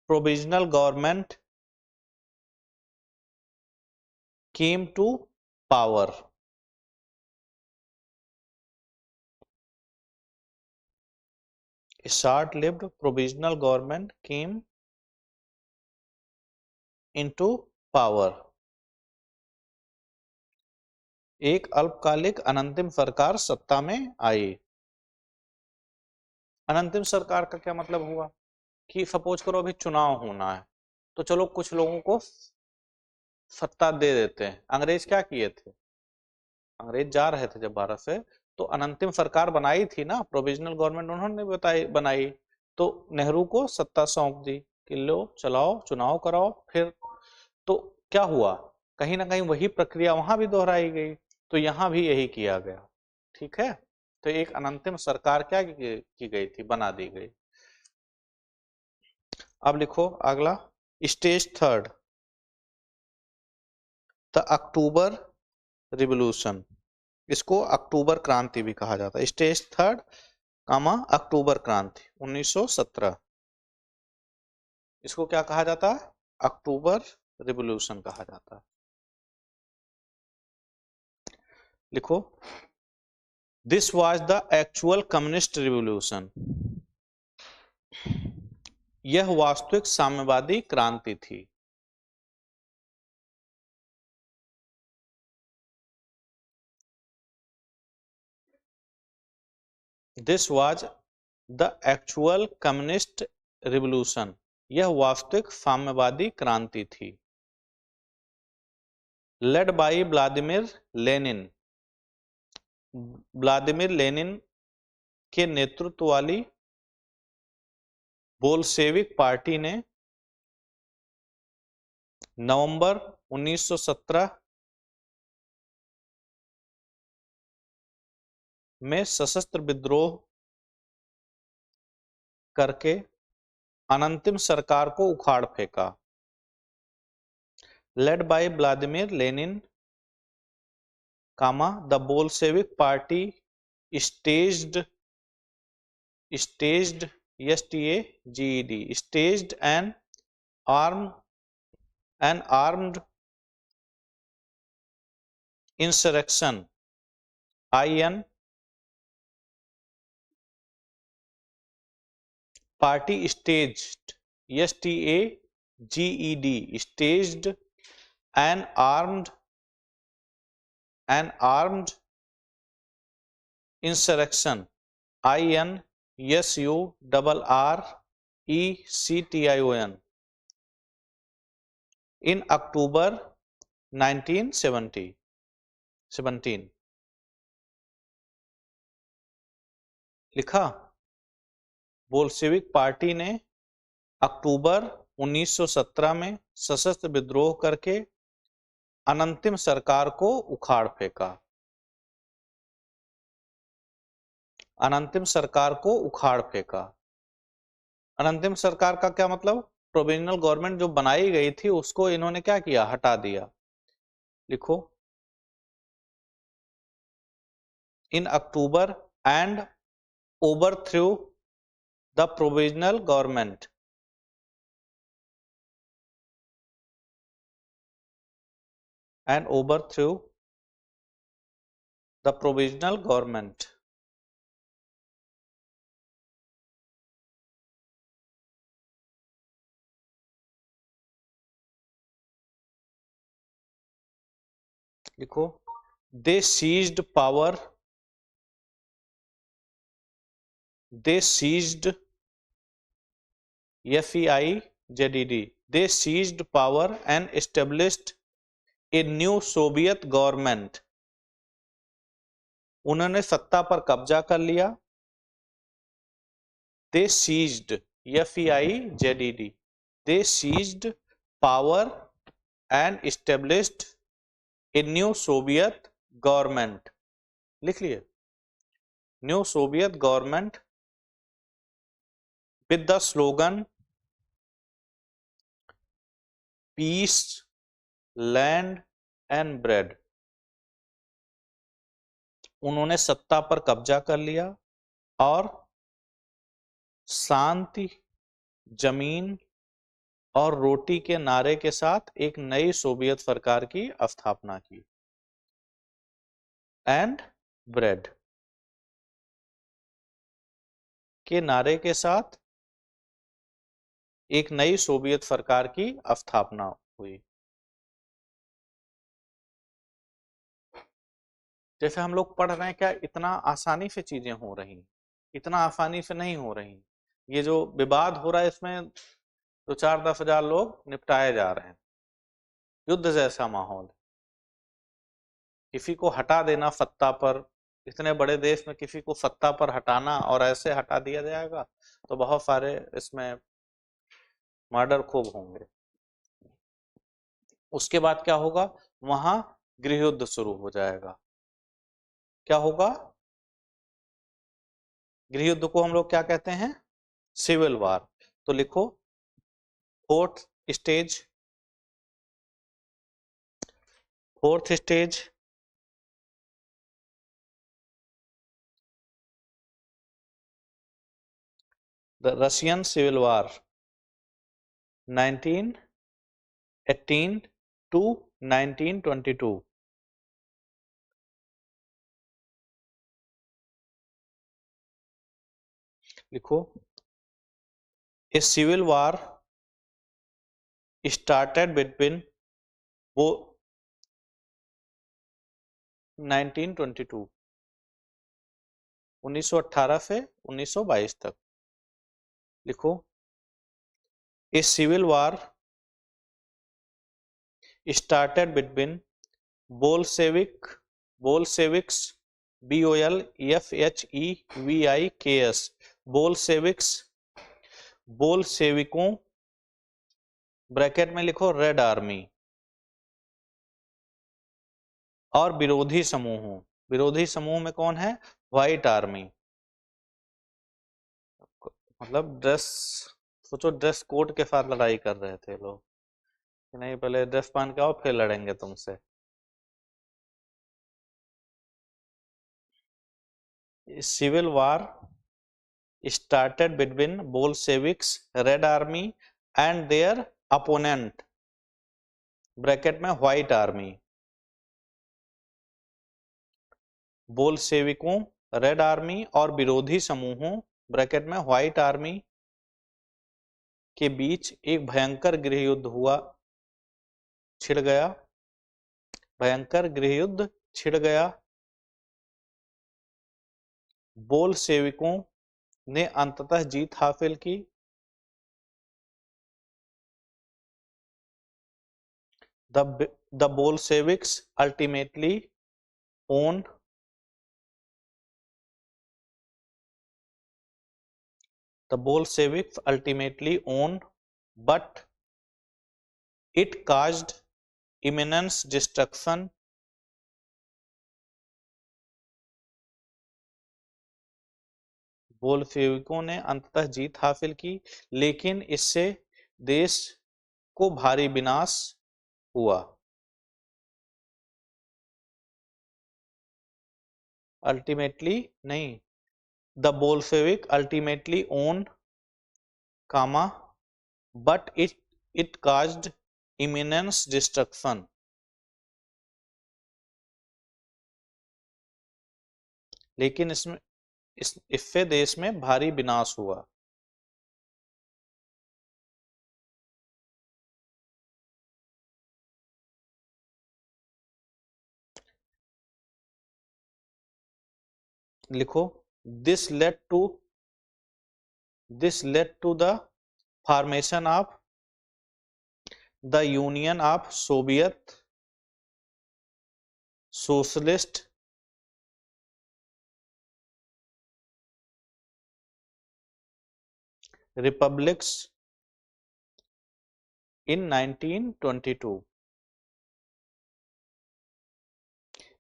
provisional government came to power. A short-lived provisional government came into power. एक अल्पकालिक अनंतिम सरकार सत्ता में आई। अनंतिम सरकार का क्या मतलब हुआ कि सपोज करो अभी चुनाव होना है, तो चलो कुछ लोगों को सत्ता दे देते हैं। अंग्रेज क्या किए थे? अंग्रेज जा रहे थे जब भारत से, तो अनंतिम सरकार बनाई थी ना, प्रोविजनल गवर्नमेंट उन्होंने बनाई। तो नेहरू को सत्ता सौंप दी कि लो चलाओ, चुनाव कराओ। फिर तो क्या हुआ, कहीं ना कहीं वही प्रक्रिया वहां भी दोहराई गई। तो यहां भी यही किया गया। ठीक है, तो एक अनंतिम सरकार क्या की गई थी, बना दी गई। अब लिखो अगला, stage third, the October revolution. इसको अक्टूबर क्रांति भी कहा जाता है। स्टेज थर्ड कामा अक्टूबर क्रांति 1917। इसको क्या कहा जाता है? अक्टूबर रिवोल्यूशन कहा जाता है। लिखो, this was the actual communist revolution. यह वास्तविक साम्यवादी क्रांति थी। This was the actual communist revolution. यह वास्तविक साम्यवादी क्रांति थी। Led by Vladimir Lenin. Vladimir Lenin के नेतृत्व वाली बोल्शेविक पार्टी ने नवंबर 1917 में सशस्त्र विद्रोह करके अनंतिम सरकार को उखाड़ फेंका। Led by Vladimir Lenin, the Bolshevik party staged staged staged an armed insurrection in party staged staged an armed insurrection INSURRECTION in October 1917। लिखा, बोल्शेविक पार्टी ने अक्टूबर 1917 में सशस्त्र विद्रोह करके अनंतिम सरकार को उखाड़ फेंका। अनंतिम सरकार को उखाड़ फेंका। अनंतिम सरकार का क्या मतलब? प्रोविजनल गवर्नमेंट जो बनाई गई थी उसको इन्होंने क्या किया, हटा दिया। लिखो, in October and overthrew the provisional government. And overthrew the provisional government. लिखो, they seized power, they seized, FEIZED, they seized power and established a new Soviet government. उन्होंने सत्ता पर कब्जा कर लिया। They seized, FEIZED, they seized power and established a new Soviet government. लिख लिए, new Soviet government with the slogan peace, land and bread. उन्होंने सत्ता पर कब्जा कर लिया और शांति, जमीन और रोटी के नारे के साथ एक नई सोवियत सरकार की स्थापना की। एंड ब्रेड के नारे के साथ एक नई सोवियत सरकार की स्थापना हुई। जैसे हम लोग पढ़ रहे हैं, क्या इतना आसानी से चीजें हो रही? इतना आसानी से नहीं हो रही। ये जो विवाद हो रहा है, इसमें तो 4-10 हजार लोग निपटाए जा रहे हैं। युद्ध जैसा माहौल, किसी को हटा देना सत्ता पर, इतने बड़े देश में किसी को सत्ता पर हटाना और ऐसे हटा दिया जाएगा तो बहुत सारे इसमें मर्डर खूब होंगे। उसके बाद क्या होगा, वहां गृह युद्ध शुरू हो जाएगा। क्या होगा? गृह युद्ध को हम लोग क्या कहते हैं? Civil war. तो लिखो, fourth stage, fourth stage the Russian civil war 1918 to 1922। लिखो, a civil war started between वो 1922, 1918 से 1922 तक। लिखो, a civil war started between Bolsheviks, BOLSHEVIKS, Bolsheviks, बोल्शेविकों, ब्रैकेट में लिखो रेड आर्मी, और विरोधी समूहों। विरोधी समूह में कौन है? White army. मतलब ड्रेस, सोचो ड्रेस कोड के साथ लड़ाई कर रहे थे लोग कि नहीं, पहले ड्रेस पहन के आओ फिर लड़ेंगे तुमसे। Civil war started between Bolsheviks, Red Army and their opponent, ब्रैकेट में व्हाइट आर्मी। बोल्शेविकों, रेड आर्मी और विरोधी समूहों, ब्रैकेट में व्हाइट आर्मी के बीच एक भयंकर गृह युद्ध हुआ, छिड़ गया, भयंकर गृह युद्ध छिड़ गया। बोल्शेविकों ने अंततः जीत हासिल की। The Bolsheviks ultimately won, the Bolsheviks ultimately won, but it caused immense destruction, बोल्शेविकों ने अंततः जीत हासिल की, लेकिन इससे देश को भारी विनाश हुआ। अल्टीमेटली नहीं, the Bolshevik ultimately won comma but it caused immense destruction. लेकिन इसमें इससे देश में भारी विनाश हुआ। लिखो, this led to the formation of the Union of Soviet Socialist Republics in 1922।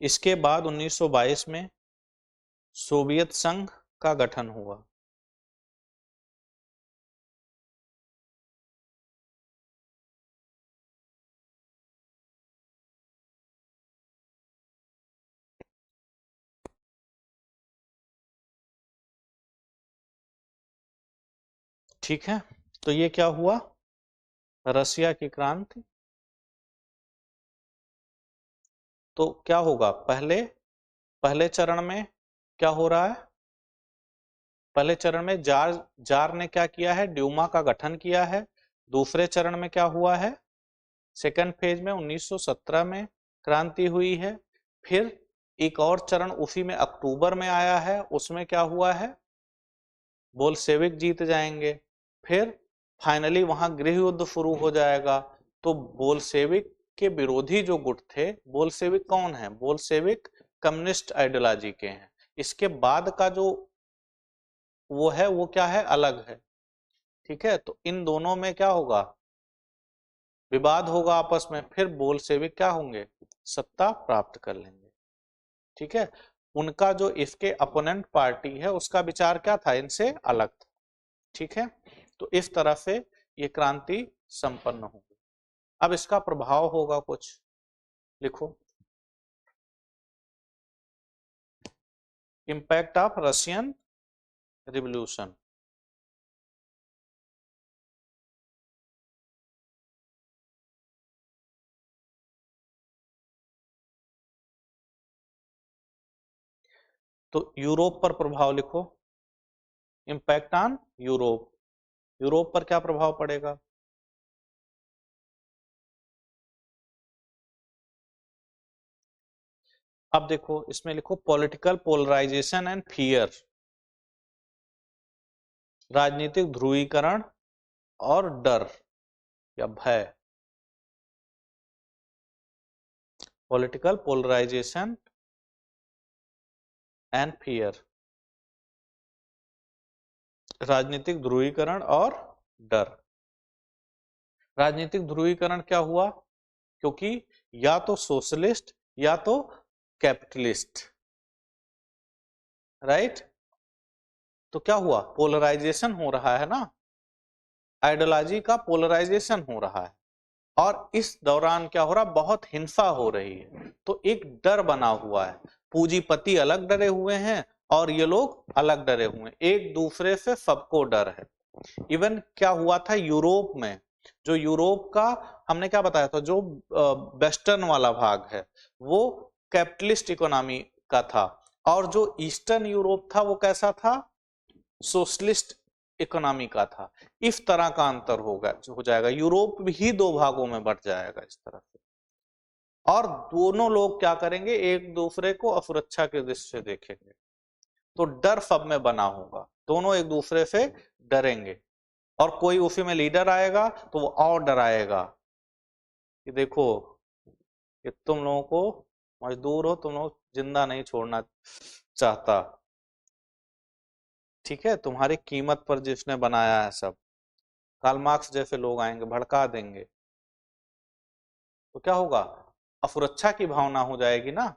इसके बाद 1922 में सोवियत संघ का गठन हुआ। ठीक है, तो ये क्या हुआ, रसिया की क्रांति। तो क्या होगा, पहले पहले चरण में क्या हो रहा है, पहले चरण में जार जार ने क्या किया है, ड्यूमा का गठन किया है। दूसरे चरण में क्या हुआ है, सेकंड फेज में 1917 में क्रांति हुई है। फिर एक और चरण उसी में अक्टूबर में आया है, उसमें क्या हुआ है, बोल्शेविक जीत जाएंगे। फिर फाइनली वहां गृह युद्ध शुरू हो जाएगा। तो बोल्शेविक के विरोधी जो गुट थे, बोल्शेविक कौन है, बोल्शेविक कम्युनिस्ट आइडियोलॉजी के हैं। इसके बाद का जो वो है वो क्या है, अलग है। ठीक है, तो इन दोनों में क्या होगा, विवाद होगा आपस में, फिर बोल्शेविक क्या होंगे, सत्ता प्राप्त कर लेंगे। ठीक है, उनका जो इसके अपोनेंट पार्टी है उसका विचार क्या था, इनसे अलग था। ठीक है, तो इस तरह से ये क्रांति संपन्न होगी। अब इसका प्रभाव होगा कुछ, लिखो, इम्पैक्ट ऑफ रशियन रिवॉल्यूशन। तो यूरोप पर प्रभाव लिखो, इम्पैक्ट ऑन यूरोप, यूरोप पर क्या प्रभाव पड़ेगा। अब देखो इसमें लिखो, पॉलिटिकल पोलराइजेशन एंड फियर, राजनीतिक ध्रुवीकरण और डर या भय। पॉलिटिकल पोलराइजेशन एंड फियर, राजनीतिक ध्रुवीकरण और डर। राजनीतिक ध्रुवीकरण क्या हुआ, क्योंकि या तो सोशलिस्ट या तो कैपिटलिस्ट, राइट। तो क्या हुआ, पोलराइजेशन हो रहा है ना, आइडियोलॉजी का पोलराइजेशन हो रहा है। और इस दौरान क्या हो रहा, बहुत हिंसा हो रही है। तो एक डर बना हुआ है, पूंजीपति अलग डरे हुए हैं और ये लोग अलग डरे हुए हैं, एक दूसरे से सबको डर है। इवन क्या हुआ था यूरोप में, जो यूरोप का हमने क्या बताया था, जो वेस्टर्न वाला भाग है वो कैपिटलिस्ट इकोनॉमी का था, और जो ईस्टर्न यूरोप था वो कैसा था, सोशलिस्ट इकोनॉमी का था। इस तरह का अंतर होगा, हो जाएगा, यूरोप ही दो भागों में बट जाएगा इस तरह से। और दोनों लोग क्या करेंगे, एक दूसरे को असुरक्षा के दृष्टि से देखेंगे। तो डर सब में बना होगा, दोनों एक दूसरे से डरेंगे। और कोई उसी में लीडर आएगा तो वो और डराएगा कि देखो कि तुम लोगों को मजदूर हो, तुम लोग जिंदा नहीं छोड़ना चाहता। ठीक है, तुम्हारी कीमत पर जिसने बनाया है सब, कार्ल मार्क्स जैसे लोग आएंगे भड़का देंगे। तो क्या होगा, असुरक्षा की भावना हो जाएगी ना।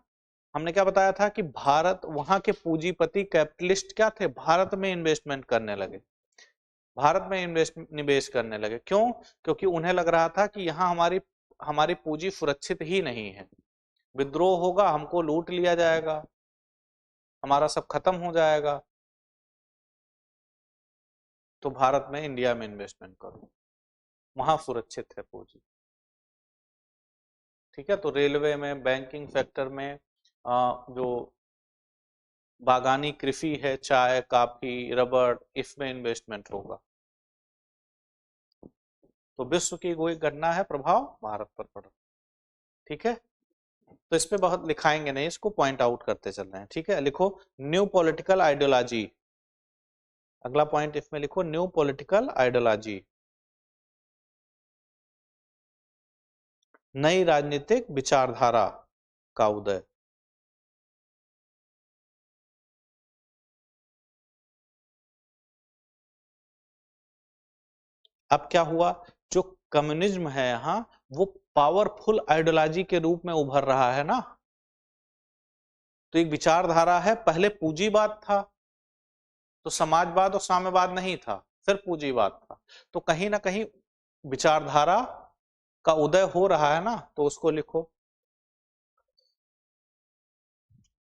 हमने क्या बताया था कि भारत, वहां के पूंजीपति कैपिटलिस्ट क्या थे, भारत में इन्वेस्टमेंट करने लगे, भारत में निवेश करने लगे। क्यों, क्योंकि उन्हें लग रहा था कि यहाँ हमारी हमारी पूंजी सुरक्षित ही नहीं है, विद्रोह होगा, हमको लूट लिया जाएगा, हमारा सब खत्म हो जाएगा। तो भारत में, इंडिया में इन्वेस्टमेंट करो, वहां सुरक्षित है पूंजी। ठीक है, तो रेलवे में, बैंकिंग सेक्टर में, जो बागानी कृषि है, चाय कॉफी रबड़, इसमें इन्वेस्टमेंट होगा। तो विश्व की कोई घटना है, प्रभाव भारत पर पड़ा। ठीक है, तो इस पे बहुत लिखाएंगे नहीं, इसको पॉइंट आउट करते चल रहे हैं, ठीक है। लिखो न्यू पॉलिटिकल आइडियोलॉजी, अगला पॉइंट इसमें लिखो न्यू पॉलिटिकल आइडियोलॉजी, नई राजनीतिक विचारधारा का उदय। अब क्या हुआ, जो कम्युनिज्म है यहाँ वो पावरफुल आइडियोलॉजी के रूप में उभर रहा है ना। तो एक विचारधारा है, पहले पूंजीवाद था, तो समाजवाद और साम्यवाद नहीं था, सिर्फ पूंजीवाद था। तो कहीं ना कहीं विचारधारा का उदय हो रहा है ना, तो उसको लिखो।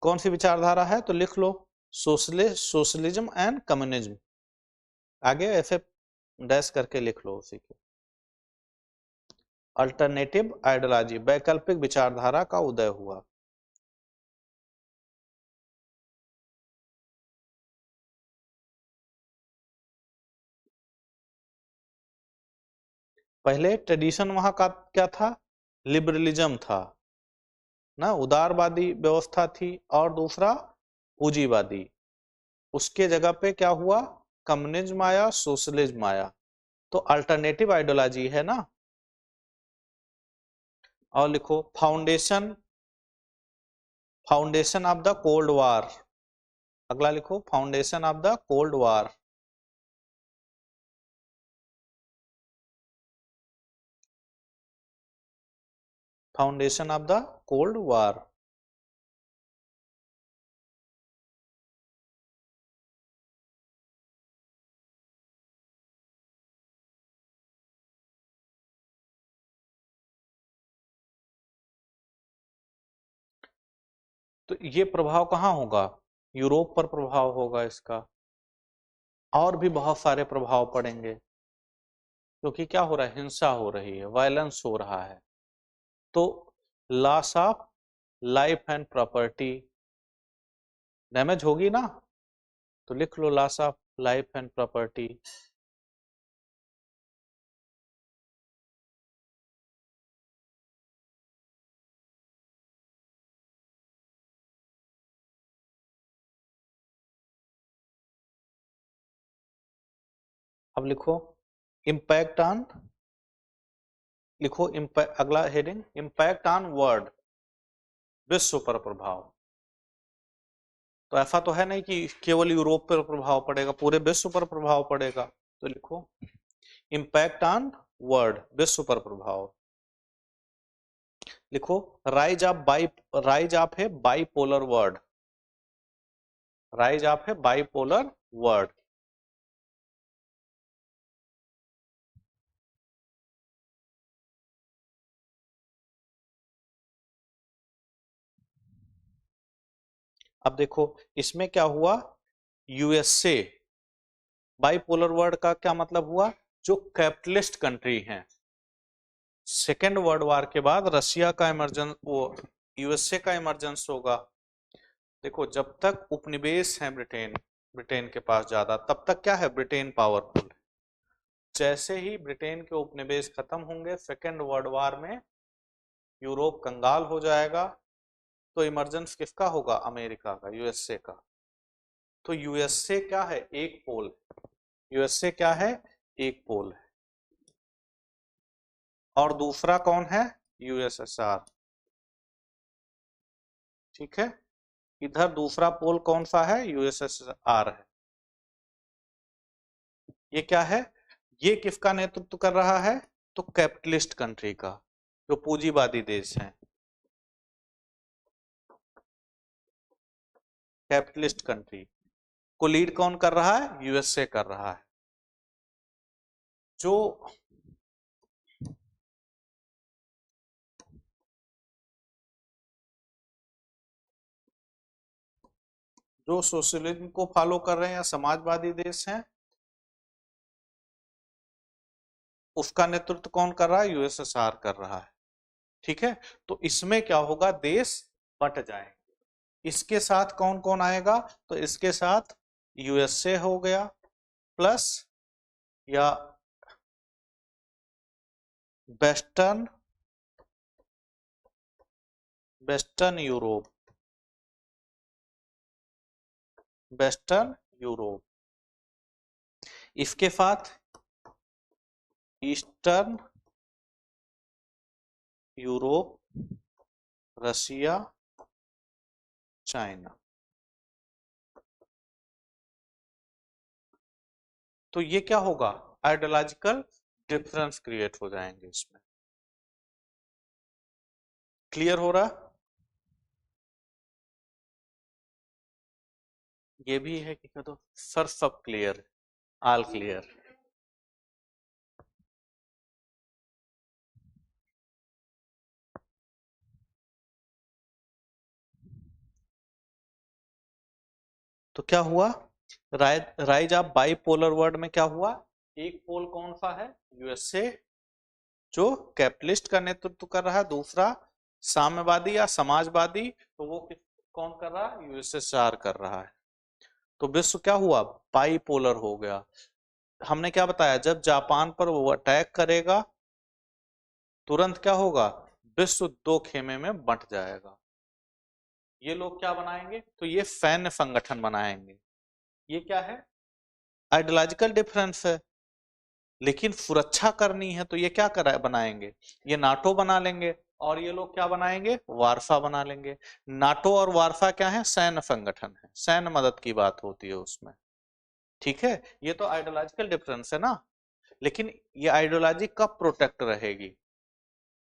कौन सी विचारधारा है, तो लिख लो सोशलिज्म एंड कम्युनिज्म, आगे ऐसे डैश करके लिख लो उसी के। अल्टरनेटिव आइडियोलॉजी, वैकल्पिक विचारधारा का उदय हुआ। पहले ट्रेडिशन वहां का क्या था, लिबरलिज्म था ना, उदारवादी व्यवस्था थी, और दूसरा पूंजीवादी। उसके जगह पे क्या हुआ, कम्युनिज्म आया, सोशलिज्म आया, तो अल्टरनेटिव आइडियोलॉजी है ना। और लिखो foundation, foundation of the cold war, अगला लिखो foundation of the cold war. Foundation of the cold war. तो ये प्रभाव कहाँ होगा, यूरोप पर प्रभाव होगा इसका, और भी बहुत सारे प्रभाव पड़ेंगे, क्योंकि क्या हो रहा है, हिंसा हो रही है, वायलेंस हो रहा है। तो loss of life and property damage होगी ना, तो लिख लो loss of life and property. अब लिखो इम्पैक्ट ऑन, लिखो अगला हेडिंग इम्पैक्ट ऑन वर्ल्ड, विश्व पर प्रभाव। तो ऐसा तो है नहीं कि केवल यूरोप पर प्रभाव पड़ेगा, पूरे विश्व पर प्रभाव पड़ेगा। तो लिखो इम्पैक्ट ऑन वर्ल्ड, विश्व पर प्रभाव। लिखो राइज ऑफ है बाइपोलर वर्ल्ड, राइज ऑफ है बाइपोलर वर्ल्ड। अब देखो इसमें क्या हुआ, यूएसए, बाइपोलर वर्ल्ड का क्या मतलब हुआ, जो कैपिटलिस्ट कंट्री हैं, सेकेंड वर्ल्ड वार के बाद रशिया का इमरजेंस, वो यूएसए का इमरजेंस होगा। देखो जब तक उपनिवेश है ब्रिटेन, ब्रिटेन के पास ज्यादा, तब तक क्या है, ब्रिटेन पावरफुल है। जैसे ही ब्रिटेन के उपनिवेश खत्म होंगे सेकेंड वर्ल्ड वार में, यूरोप कंगाल हो जाएगा, तो इमरजेंस किसका होगा, अमेरिका का, यूएसए का। तो यूएसए क्या है, एक पोल, यूएसए क्या है, एक पोल है। और दूसरा कौन है, यूएसएसआर, ठीक है। इधर दूसरा पोल कौन सा है, यूएसएसआर है। ये क्या है, ये किसका नेतृत्व कर रहा है, तो कैपिटलिस्ट कंट्री का, जो पूंजीवादी देश है, कैपिटलिस्ट कंट्री को लीड कौन कर रहा है, यूएसए कर रहा है। जो जो सोशलिज्म को फॉलो कर रहे हैं या समाजवादी देश हैं, उसका नेतृत्व कौन कर रहा है, यूएसएसआर कर रहा है, ठीक है। तो इसमें क्या होगा, देश बंट जाएंगे। इसके साथ कौन कौन आएगा, तो इसके साथ यूएसए हो गया, प्लस या western, western Europe, western Europe, इसके साथ ईस्टर्न यूरोप, रशिया, चाइना। तो ये क्या होगा, आइडियोलॉजिकल डिफरेंस क्रिएट हो जाएंगे इसमें। क्लियर हो रहा? ये भी है कि क्या, तो सर सब क्लियर, ऑल क्लियर। तो क्या हुआ, राइज ऑफ बाइपोलर वर्ल्ड में क्या हुआ, एक पोल कौन सा है, यूएसए, जो कैपिटलिस्ट का नेतृत्व कर रहा है, दूसरा साम्यवादी या समाजवादी, तो वो कौन कर रहा है, यूएसएसआर कर रहा है। तो विश्व क्या हुआ, बाइपोलर हो गया। हमने क्या बताया, जब जापान पर वो अटैक करेगा तुरंत क्या होगा, विश्व दो खेमे में बंट जाएगा। ये लोग क्या बनाएंगे, तो ये सैन्य संगठन बनाएंगे। ये क्या है, आइडियोलॉजिकल डिफरेंस है, लेकिन सुरक्षा करनी है तो ये क्या करा बनाएंगे, ये नाटो बना लेंगे, और ये लोग क्या बनाएंगे, वारसा बना लेंगे। नाटो और वारसा क्या है, सैन्य संगठन है, सैन्य मदद की बात होती है उसमें। ठीक है, ये तो आइडियोलॉजिकल डिफरेंस है ना। लेकिन ये आइडियोलॉजी कब प्रोटेक्ट रहेगी,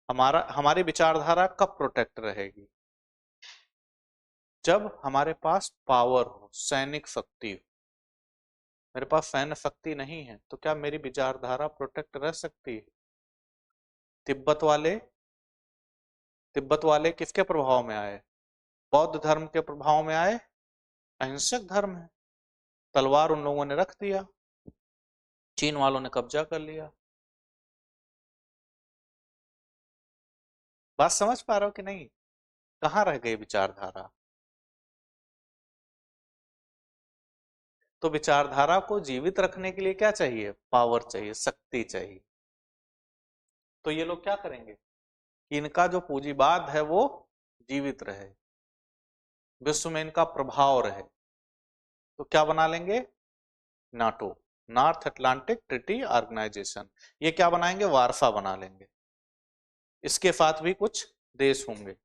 हमारी विचारधारा कब प्रोटेक्ट रहेगी, जब हमारे पास पावर हो, सैनिक शक्ति हो। मेरे पास सैन्य शक्ति नहीं है तो क्या मेरी विचारधारा प्रोटेक्ट रह सकती है? तिब्बत वाले, तिब्बत वाले किसके प्रभाव में आए, बौद्ध धर्म के प्रभाव में आए, अहिंसक धर्म है, तलवार उन लोगों ने रख दिया, चीन वालों ने कब्जा कर लिया। बात समझ पा रहे हो कि नहीं, कहाँ रह गई विचारधारा? तो विचारधारा को जीवित रखने के लिए क्या चाहिए, पावर चाहिए, शक्ति चाहिए। तो ये लोग क्या करेंगे कि इनका जो पूंजीवाद है वो जीवित रहे, विश्व में इनका प्रभाव रहे, तो क्या बना लेंगे, NATO, North Atlantic Treaty Organisation. ये क्या बनाएंगे, वारसा बना लेंगे। इसके साथ भी कुछ देश होंगे,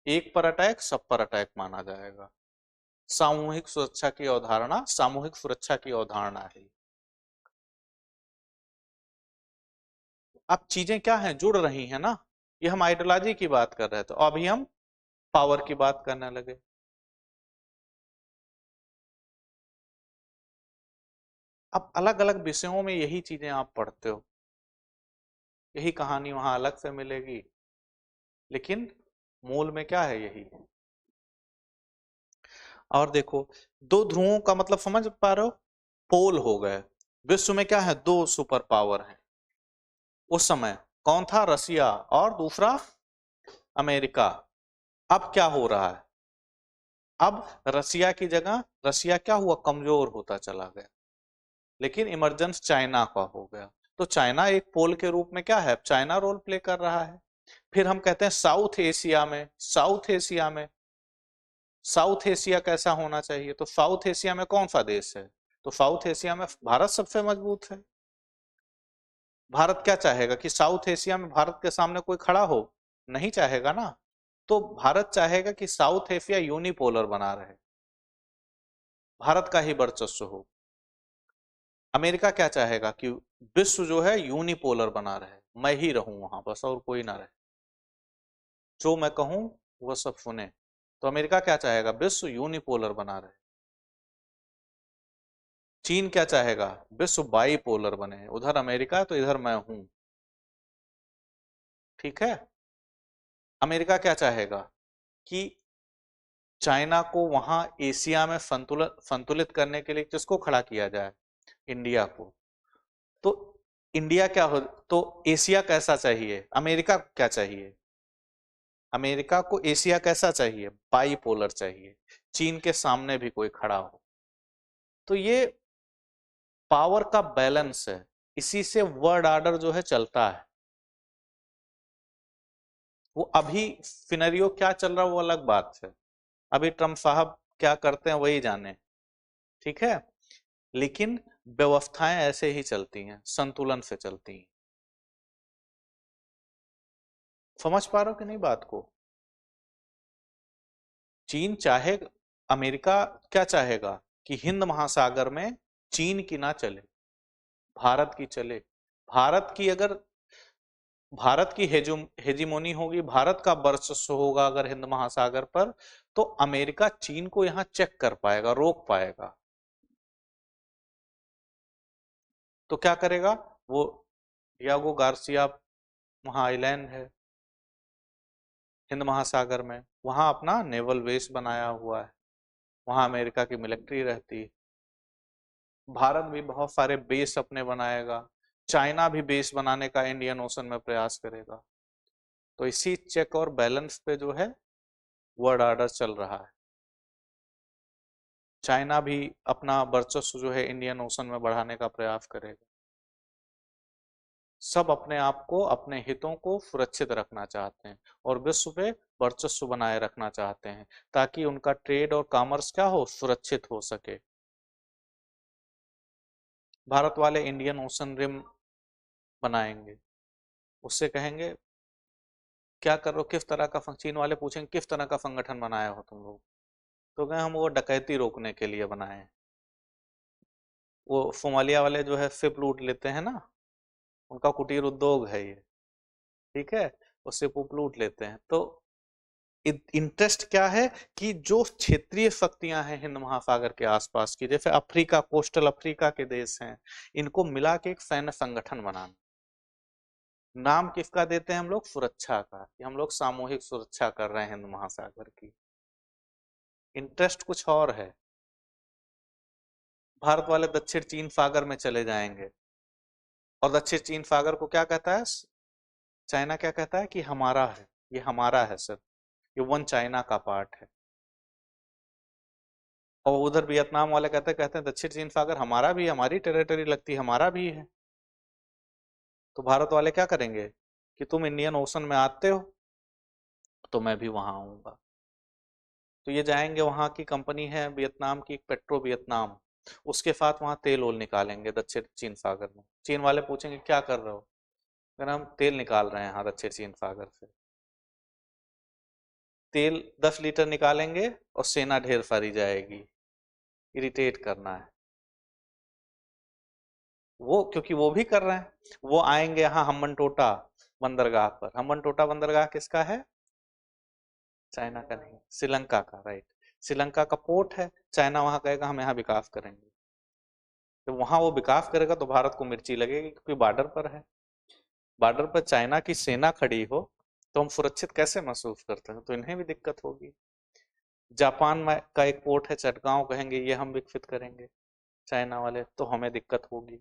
एक पर अटैक सब पर अटैक माना जाएगा। सामूहिक सुरक्षा की अवधारणा, सामूहिक सुरक्षा की अवधारणा है। अब चीजें क्या हैं, जुड़ रही हैं ना। ये हम आइडियोलॉजी की बात कर रहे थे, अभी हम पावर की बात करने लगे। अब अलग अलग विषयों में यही चीजें आप पढ़ते हो, यही कहानी वहां अलग से मिलेगी, लेकिन मूल में क्या है, यही है। और देखो, दो ध्रुवों का मतलब समझ पा रहे हो, पोल हो गए। विश्व में क्या है, दो सुपर पावर हैं उस समय, कौन था, रसिया, और दूसरा अमेरिका। अब क्या हो रहा है, अब रसिया की जगह, रसिया क्या हुआ, कमजोर होता चला गया, लेकिन इमरजेंस चाइना का हो गया। तो चाइना एक पोल के रूप में क्या है, चाइना रोल प्ले कर रहा है। फिर हम कहते हैं साउथ एशिया में, साउथ एशिया में, साउथ एशिया कैसा होना चाहिए, तो साउथ एशिया में कौन सा देश है, तो साउथ एशिया में भारत सबसे मजबूत है। भारत क्या चाहेगा कि साउथ एशिया में भारत के सामने कोई खड़ा हो, नहीं चाहेगा ना। तो भारत चाहेगा कि साउथ एशिया यूनिपोलर बना रहे, भारत का ही वर्चस्व हो। अमेरिका क्या चाहेगा कि विश्व जो है यूनिपोलर बना रहे, मैं ही रहूं वहां बस और कोई ना रहे, जो मैं कहूं वह सब सुने। तो अमेरिका क्या चाहेगा, विश्व यूनिपोलर बना रहे। चीन क्या चाहेगा, विश्व बाइपोलर बने, उधर अमेरिका तो इधर मैं हूं। ठीक है, अमेरिका क्या चाहेगा कि चाइना को वहां एशिया में संतुलित करने के लिए किसको खड़ा किया जाए, इंडिया को। तो इंडिया क्या हो, तो एशिया कैसा चाहिए, अमेरिका क्या चाहिए, अमेरिका को एशिया कैसा चाहिए, बाइपोलर चाहिए, चीन के सामने भी कोई खड़ा हो। तो ये पावर का बैलेंस है, इसी से वर्ल्ड ऑर्डर जो है चलता है। वो अभी सिनेरियो क्या चल रहा है वो अलग बात है, अभी ट्रम्प साहब क्या करते हैं वही जाने, ठीक है, लेकिन व्यवस्थाएं ऐसे ही चलती हैं, संतुलन से चलती हैं। समझ पा रहे हो कि नहीं बात को? चीन चाहे, अमेरिका क्या चाहेगा कि हिंद महासागर में चीन की ना चले, भारत की चले। भारत की अगर, भारत की हेजिमोनी होगी, भारत का वर्चस्व होगा अगर हिंद महासागर पर, तो अमेरिका चीन को यहां चेक कर पाएगा, रोक पाएगा। तो क्या करेगा वो, डियागो गार्सिया, वहां आइलैंड है हिंद महासागर में, वहां अपना नेवल बेस बनाया हुआ है, वहां अमेरिका की मिलिट्री रहती है। भारत भी बहुत सारे बेस अपने बनाएगा, चाइना भी बेस बनाने का इंडियन ओशन में प्रयास करेगा। तो इसी चेक और बैलेंस पे जो है वर्ल्ड ऑर्डर चल रहा है। चाइना भी अपना वर्चस्व जो है इंडियन ओशन में बढ़ाने का प्रयास करेगा। सब अपने आप को, अपने हितों को सुरक्षित रखना चाहते हैं और विश्व पे वर्चस्व बनाए रखना चाहते हैं, ताकि उनका ट्रेड और कॉमर्स क्या हो, सुरक्षित हो सके। भारत वाले इंडियन ओशन रिम बनाएंगे, उससे कहेंगे क्या कर रहे हो, किस तरह का, चीन वाले पूछेंगे किस तरह का संगठन बनाए हो तुम लोग, तो कहें हम वो डकैती रोकने के लिए बनाए हैं। वो सोमालिया वाले जो है शिप लूट लेते हैं ना, उनका कुटीर उद्योग है ये, ठीक है, वो शिप लूट लेते हैं। तो इंटरेस्ट क्या है कि जो क्षेत्रीय शक्तियां हैं हिंद महासागर के आसपास की, जैसे अफ्रीका, कोस्टल अफ्रीका के देश हैं, इनको मिला के एक सैन्य संगठन बनाना। नाम किसका देते हैं हम लोग, सुरक्षा का, कि हम लोग सामूहिक सुरक्षा कर रहे हैं हिंद महासागर की। इंटरेस्ट कुछ और है। भारत वाले दक्षिण चीन सागर में चले जाएंगे, और दक्षिण चीन सागर को क्या कहता है, चाइना क्या कहता है कि हमारा है, ये हमारा है सर, ये वन चाइना का पार्ट है। और उधर वियतनाम वाले कहते हैं दक्षिण चीन सागर हमारा भी, हमारी टेरिटरी लगती है, हमारा भी है। तो भारत वाले क्या करेंगे कि तुम इंडियन ओशन में आते हो तो मैं भी वहां आऊंगा। तो ये जाएंगे, वहां की कंपनी है वियतनाम की, पेट्रो वियतनाम, उसके साथ वहां तेल ओल निकालेंगे दक्षिण चीन सागर में। चीन वाले पूछेंगे क्या कर रहे हो, अगर हम तेल निकाल रहे हैं यहाँ दक्षिण चीन सागर से। तेल 10 लीटर निकालेंगे और सेना ढेर सारी जाएगी, इरिटेट करना है वो, क्योंकि वो भी कर रहे हैं। वो आएंगे यहाँ हम्बनटोटा बंदरगाह पर, हम्बनटोटा बंदरगाह किसका है, चाइना का नहीं, श्रीलंका का, राइट, श्रीलंका का पोर्ट है। चाइना वहां कहेगा हम यहाँ विकास करेंगे, तो वहां वो विकास करेगा तो भारत को मिर्ची लगेगी, क्योंकि बॉर्डर पर है। बॉर्डर पर चाइना की सेना खड़ी हो तो हम सुरक्षित कैसे महसूस करते हैं, तो इन्हें भी दिक्कत होगी। जापान में का एक पोर्ट है चटगांव, कहेंगे ये हम विकसित करेंगे चाइना वाले, तो हमें दिक्कत होगी।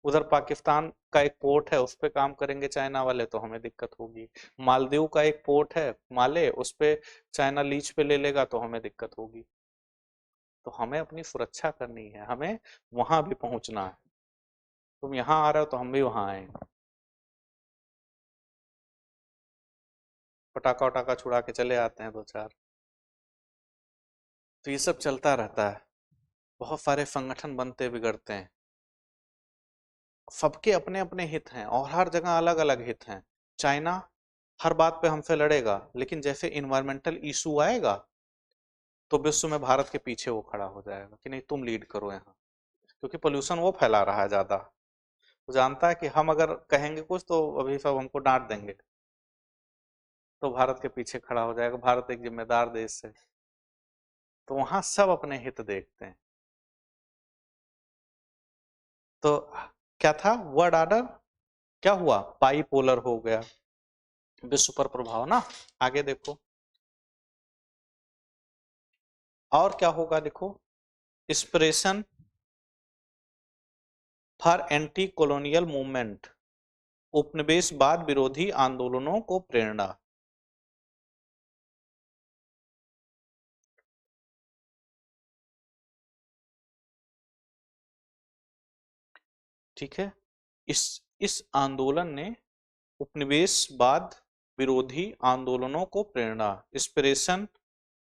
उधर पाकिस्तान का एक पोर्ट है, उस पे काम करेंगे चाइना वाले, तो हमें दिक्कत होगी। मालदीव का एक पोर्ट है माले, उस पे चाइना लीज पे ले लेगा तो हमें दिक्कत होगी। तो हमें अपनी सुरक्षा करनी है, हमें वहां भी पहुंचना है। तुम यहाँ आ रहे हो तो हम भी वहां आएंगे, पटाखा वटाखा छुड़ा के चले आते हैं 2 4। तो ये सब चलता रहता है, बहुत सारे संगठन बनते बिगड़ते हैं, सबके अपने अपने हित हैं और हर जगह अलग अलग हित हैं। चाइना हर बात पे हमसे लड़ेगा, लेकिन जैसे इन्वायरमेंटल इशू आएगा तो विश्व में भारत के पीछे वो खड़ा हो जाएगा कि नहीं तुम लीड करो यहाँ, क्योंकि पोल्यूशन वो फैला रहा है ज्यादा। वो जानता है कि हम अगर कहेंगे कुछ तो अभी सब हमको डांट देंगे, तो भारत के पीछे खड़ा हो जाएगा, भारत एक जिम्मेदार देश है। तो वहां सब अपने हित देखते हैं। तो क्या था वर्ड ऑर्डर, क्या हुआ, बाईपोलर हो गया, विश्व पर प्रभाव ना। आगे देखो और क्या होगा, देखो, inspiration for anti colonial movement, उपनिवेशवाद विरोधी आंदोलनों को प्रेरणा। ठीक है, इस आंदोलन ने उपनिवेशवाद विरोधी आंदोलनों को प्रेरणा, inspiration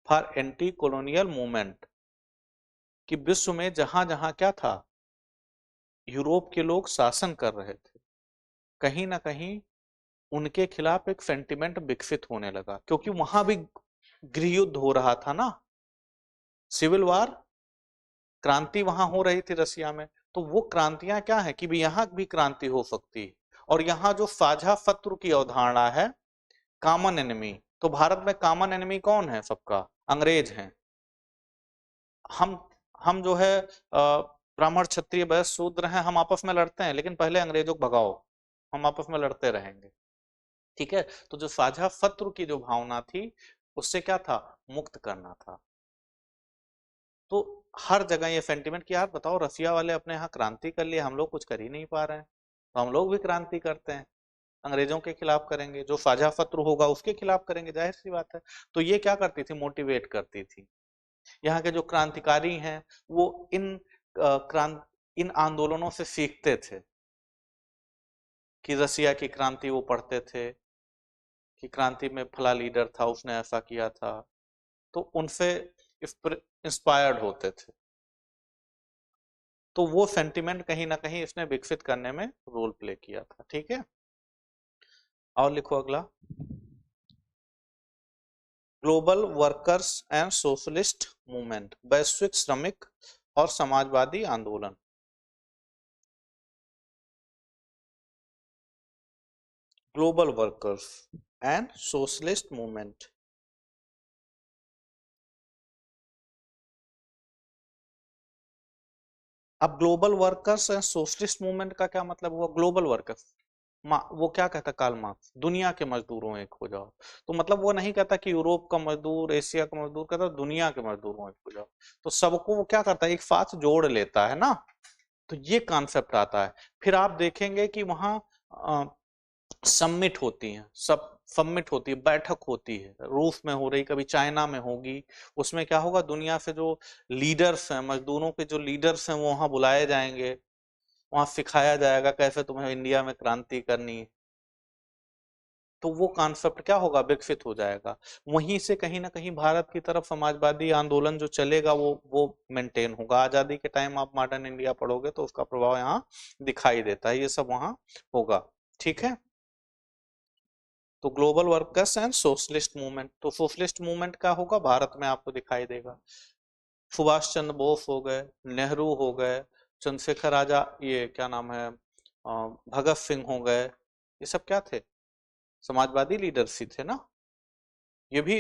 for anti colonial movement, कि विश्व में जहां जहां क्या था, यूरोप के लोग शासन कर रहे थे, कहीं ना कहीं उनके खिलाफ एक सेंटिमेंट विकसित होने लगा, क्योंकि वहां भी गृह युद्ध हो रहा था ना, सिविल वार, क्रांति वहां हो रही थी रसिया में। तो वो क्रांतियां क्या है कि भी यहाँ भी क्रांति हो सकती है। और यहाँ जो साझा शत्रु की अवधारणा है, कॉमन एनिमी, तो भारत में कॉमन एनिमी कौन है सबका? अंग्रेज हैं। हम हम जो है ब्राह्मण क्षत्रिय वैश्य शूद्र हैं, हम आपस में लड़ते हैं, लेकिन पहले अंग्रेजों को भगाओ, हम आपस में लड़ते रहेंगे। ठीक है, तो जो साझा शत्रु की जो भावना थी, उससे क्या था, मुक्त करना था। तो हर जगह ये सेंटिमेंट कि यार बताओ, रसिया वाले अपने यहाँ क्रांति कर लिए, हम लोग कुछ कर ही नहीं पा रहे हैं, तो हम लोग भी क्रांति करते हैं, अंग्रेजों के खिलाफ करेंगे, जो साझा शत्रु होगा उसके खिलाफ करेंगे, जाहिर सी बात है। तो ये क्या करती थी, मोटिवेट करती थी। यहाँ के जो क्रांतिकारी हैं वो इन आंदोलनों से सीखते थे, कि रसिया की क्रांति वो पढ़ते थे कि क्रांति में फला लीडर था, उसने ऐसा किया था, तो उनसे इंस्पायर्ड होते थे। तो वो सेंटिमेंट कहीं ना कहीं इसने विकसित करने में रोल प्ले किया था। ठीक है, और लिखो अगला, global workers and socialist movement, वैश्विक श्रमिक और समाजवादी आंदोलन। Global workers and socialist movement, अब global workers and socialist movement का क्या मतलब हुआ? ग्लोबल वर्कर्स, वो क्या कहता कार्ल मार्क्स, दुनिया के मजदूरों एक हो जाओ। तो मतलब वो नहीं कहता कि यूरोप का मजदूर, एशिया का मजदूर, कहता दुनिया के मजदूरों एक हो जाओ। तो सबको वो क्या करता है, एक साथ जोड़ लेता है ना, तो ये कॉन्सेप्ट आता है। फिर आप देखेंगे कि वहां समिट होती हैं, सब समिट होती है, बैठक होती है, रूस में हो रही, कभी चाइना में होगी। उसमें क्या होगा, दुनिया से जो लीडर्स हैं, मजदूरों के जो लीडर्स हैं, वो वहां बुलाए जाएंगे, वहां सिखाया जाएगा कैसे तुम्हें इंडिया में क्रांति करनी है। तो वो कॉन्सेप्ट क्या होगा, विकसित हो जाएगा। वहीं से कहीं ना कहीं भारत की तरफ समाजवादी आंदोलन जो चलेगा वो मेंटेन होगा। आजादी के टाइम आप मॉडर्न इंडिया पढ़ोगे तो उसका प्रभाव यहाँ दिखाई देता है, ये सब वहां होगा। ठीक है, तो global workers and socialist movement, तो सोशलिस्ट मूवमेंट क्या होगा, भारत में आपको दिखाई देगा। सुभाष चंद्र बोस हो गए, नेहरू हो गए, चंद्रशेखर आजाद, ये क्या नाम है, भगत सिंह हो गए, ये सब क्या थे, समाजवादी लीडर्स ही थे ना। ये भी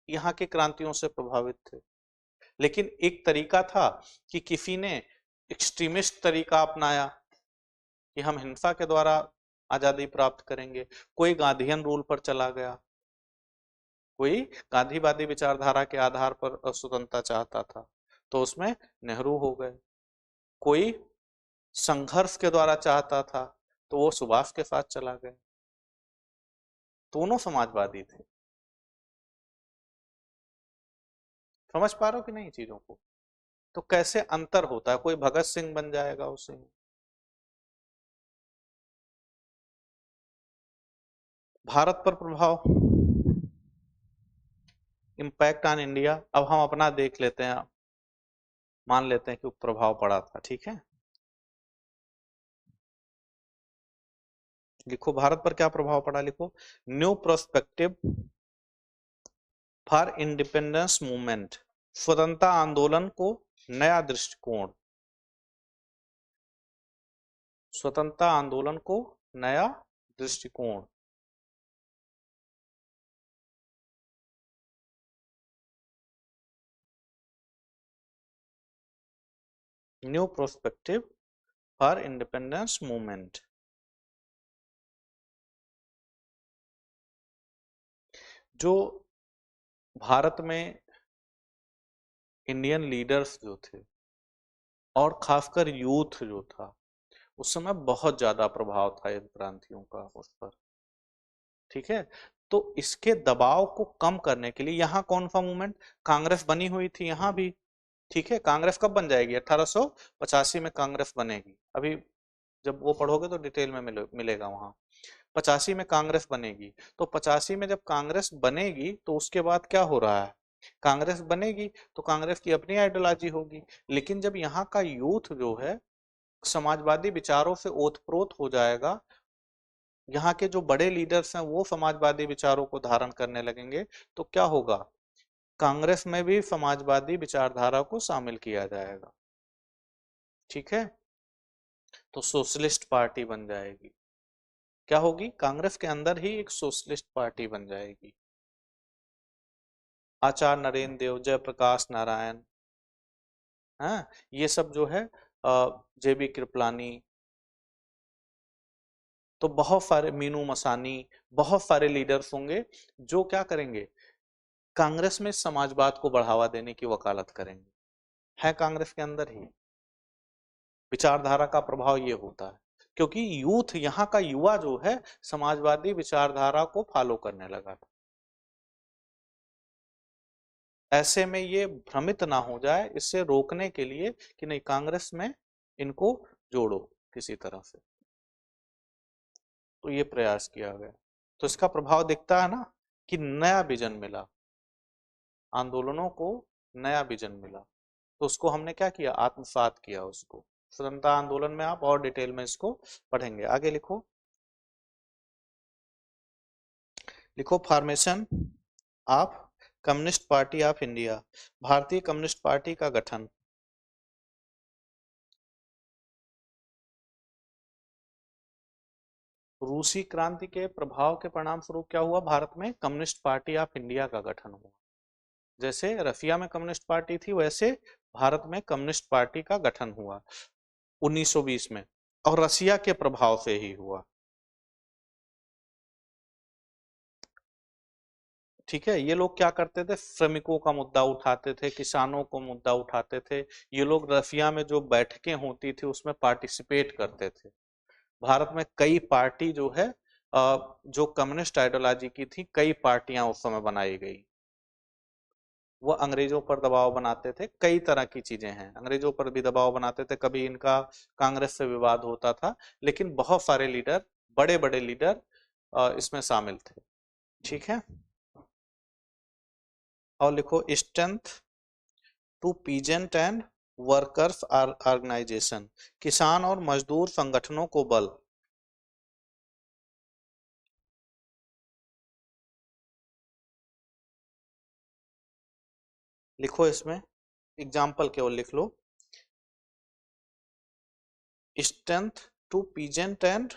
यहाँ के क्रांतियों से प्रभावित थे। लेकिन एक तरीका था कि किसी ने एक्सट्रीमिस्ट तरीका अपनाया कि हम हिंसा के द्वारा आजादी प्राप्त करेंगे। कोई गांधीयन रूल पर चला गया, कोई गांधीवादी विचारधारा के आधार पर स्वतंत्रता चाहता था, तो उसमें नेहरू हो गए। कोई संघर्ष के द्वारा चाहता था, तो वो सुभाष के साथ चला गया। दोनों समाजवादी थे। समझ पा रहे हो कि नहीं चीजों को? तो कैसे अंतर होता है, कोई भगत सिंह बन जाएगा उसी में। भारत पर प्रभाव, इम्पैक्ट ऑन इंडिया, अब हम अपना देख लेते हैं, मान लेते हैं कि प्रभाव पड़ा था। ठीक है, लिखो भारत पर क्या प्रभाव पड़ा, लिखो, new prospective for independence movement, स्वतंत्रता आंदोलन को नया दृष्टिकोण, स्वतंत्रता आंदोलन को नया दृष्टिकोण। New prospective for independence movement, जो भारत में इंडियन लीडर्स जो थे, और खासकर यूथ जो था, उस समय बहुत ज्यादा प्रभाव था इन क्रांतियों का उस पर। ठीक है, तो इसके दबाव को कम करने के लिए यहाँ कौन सा मूवमेंट, कांग्रेस बनी हुई थी यहाँ भी। ठीक है, कांग्रेस कब बन जाएगी, 1885 में कांग्रेस बनेगी। अभी जब वो पढ़ोगे तो डिटेल में मिलेगा वहां। 85 में कांग्रेस बनेगी, तो 85 में जब कांग्रेस बनेगी तो उसके बाद क्या हो रहा है, कांग्रेस बनेगी तो कांग्रेस की अपनी आइडियोलॉजी होगी, लेकिन जब यहाँ का यूथ जो है समाजवादी विचारों से ओतप्रोत हो जाएगा, यहाँ के जो बड़े लीडर्स हैं वो समाजवादी विचारों को धारण करने लगेंगे, तो क्या होगा, कांग्रेस में भी समाजवादी विचारधारा को शामिल किया जाएगा। ठीक है, तो सोशलिस्ट पार्टी बन जाएगी। क्या होगी, कांग्रेस के अंदर ही एक सोशलिस्ट पार्टी बन जाएगी। आचार्य नरेंद्र देव, जयप्रकाश नारायण, हाँ, ये सब जो है जेबी कृपलानी, तो बहुत सारे, मीनू मसानी, बहुत सारे लीडर्स होंगे जो क्या करेंगे, कांग्रेस में समाजवाद को बढ़ावा देने की वकालत करेंगे। है कांग्रेस के अंदर ही विचारधारा का प्रभाव ये होता है, क्योंकि यूथ, यहाँ का युवा जो है समाजवादी विचारधारा को फॉलो करने लगा था। ऐसे में ये भ्रमित ना हो जाए, इससे रोकने के लिए कि नहीं, कांग्रेस में इनको जोड़ो किसी तरह से, तो ये प्रयास किया गया। तो इसका प्रभाव दिखता है ना, कि नया विजन मिला, आंदोलनों को नया विजन मिला, तो उसको हमने क्या किया, आत्मसात किया उसको। स्वतंत्रता आंदोलन में आप और डिटेल में इसको पढ़ेंगे। आगे लिखो, लिखो formation of communist party of India, भारतीय कम्युनिस्ट पार्टी का गठन। रूसी क्रांति के प्रभाव के परिणाम स्वरूप क्या हुआ, भारत में कम्युनिस्ट पार्टी ऑफ इंडिया का गठन हुआ। जैसे रशिया में कम्युनिस्ट पार्टी थी, वैसे भारत में कम्युनिस्ट पार्टी का गठन हुआ 1920 में, और रशिया के प्रभाव से ही हुआ। ठीक है, ये लोग क्या करते थे, श्रमिकों का मुद्दा उठाते थे, किसानों को मुद्दा उठाते थे। ये लोग रशिया में जो बैठकें होती थी उसमें पार्टिसिपेट करते थे। भारत में कई पार्टी जो है जो कम्युनिस्ट आइडियोलॉजी की थी, कई पार्टियां उस समय बनाई गई। वो अंग्रेजों पर दबाव बनाते थे, कई तरह की चीजें हैं, अंग्रेजों पर भी दबाव बनाते थे, कभी इनका कांग्रेस से विवाद होता था, लेकिन बहुत सारे लीडर, बड़े बड़े लीडर इसमें शामिल थे। ठीक है, और लिखो strength to peasant and workers organisation, किसान और मजदूर संगठनों को बल। लिखो, इसमें एग्जाम्पल केवल लिख लो, strength to peasant and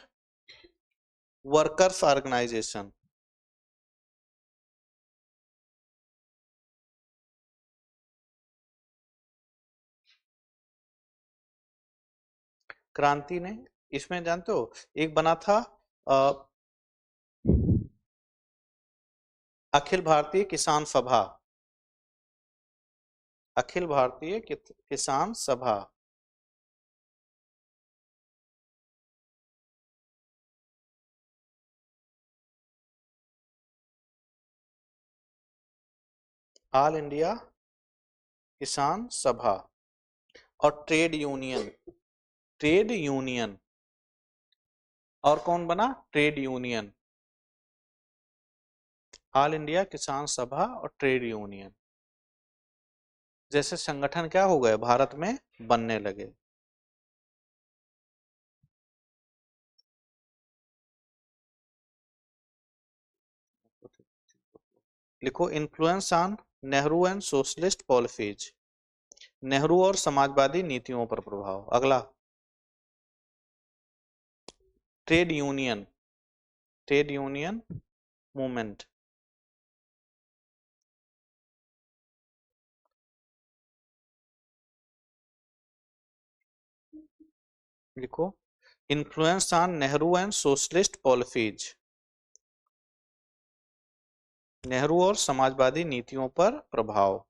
workers organisation. क्रांति ने, इसमें जानते हो एक बना था अखिल भारतीय किसान सभा, अखिल भारतीय किसान सभा। ऑल इंडिया किसान सभा, और ट्रेड यूनियन, ट्रेड यूनियन, और कौन बना, ट्रेड यूनियन, ऑल इंडिया किसान सभा और ट्रेड यूनियन जैसे संगठन क्या हो गए, भारत में बनने लगे। लिखो, influence on Nehru and socialist policies, Nehru और समाजवादी नीतियों पर प्रभाव। अगला, trade union, trade union movement. लिखो, influence on Nehru and socialist policies, Nehru और समाजवादी नीतियों पर प्रभाव।